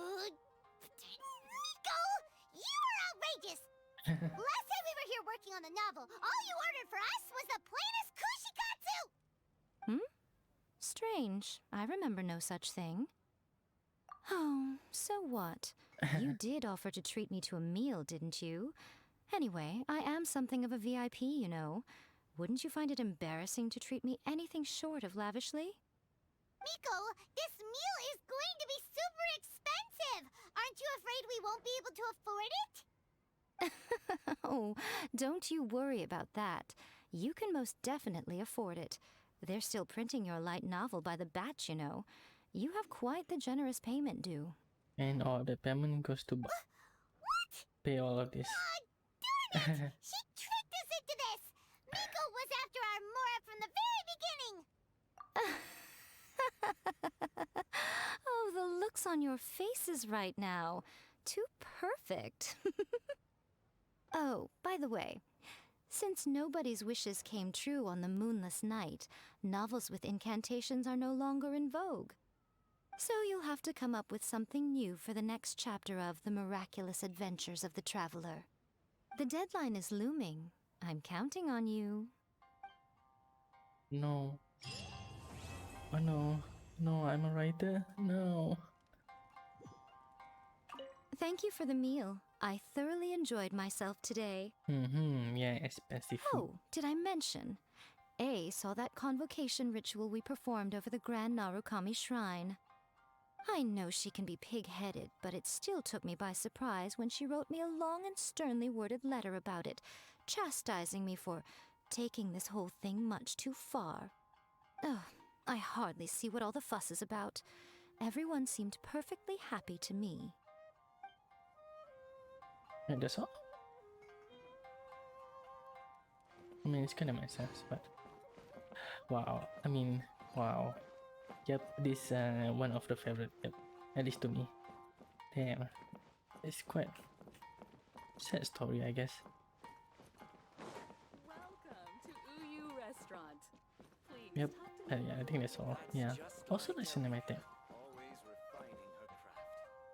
you are outrageous! Last time we were here working on the novel, all you ordered for us was the plainest kushikatsu! Strange. I remember no such thing. Oh, so what? You did offer to treat me to a meal, didn't you? Anyway, I am something of a VIP, you know. Wouldn't you find it embarrassing to treat me anything short of lavishly? Miko, this meal is going to be super expensive! Aren't you afraid we won't be able to afford it? Oh, don't you worry about that. You can most definitely afford it. They're still printing your light novel by the batch, you know. You have quite the generous payment due. And all the payment goes to What? pay all of this. Darn it! She tricked us into this! Miko was after our Mora from the very beginning! Oh, the looks on your faces right now. Too perfect. Oh, by the way, since nobody's wishes came true on the moonless night, novels with incantations are no longer in vogue. So you'll have to come up with something new for the next chapter of The Miraculous Adventures of the Traveler. The deadline is looming. I'm counting on you. No. Oh no. No, I'm a writer. No. Thank you for the meal. I thoroughly enjoyed myself today. Yeah, expensive food. Oh, did I mention? A saw that convocation ritual we performed over the Grand Narukami Shrine. I know she can be pig-headed, but it still took me by surprise when she wrote me a long and sternly worded letter about it, chastising me for taking this whole thing much too far. Oh, I hardly see what all the fuss is about. Everyone seemed perfectly happy to me. And that's all? I mean, it's kind of makes sense, but... Wow. I mean, wow. Yep, this one of the favorite, yep. At least to me. Damn. It's quite Sad story, I guess. Welcome to Uyu Restaurant. Please Yep. talk to me. Yeah, I think that's all. Yeah. Also, the cinematic.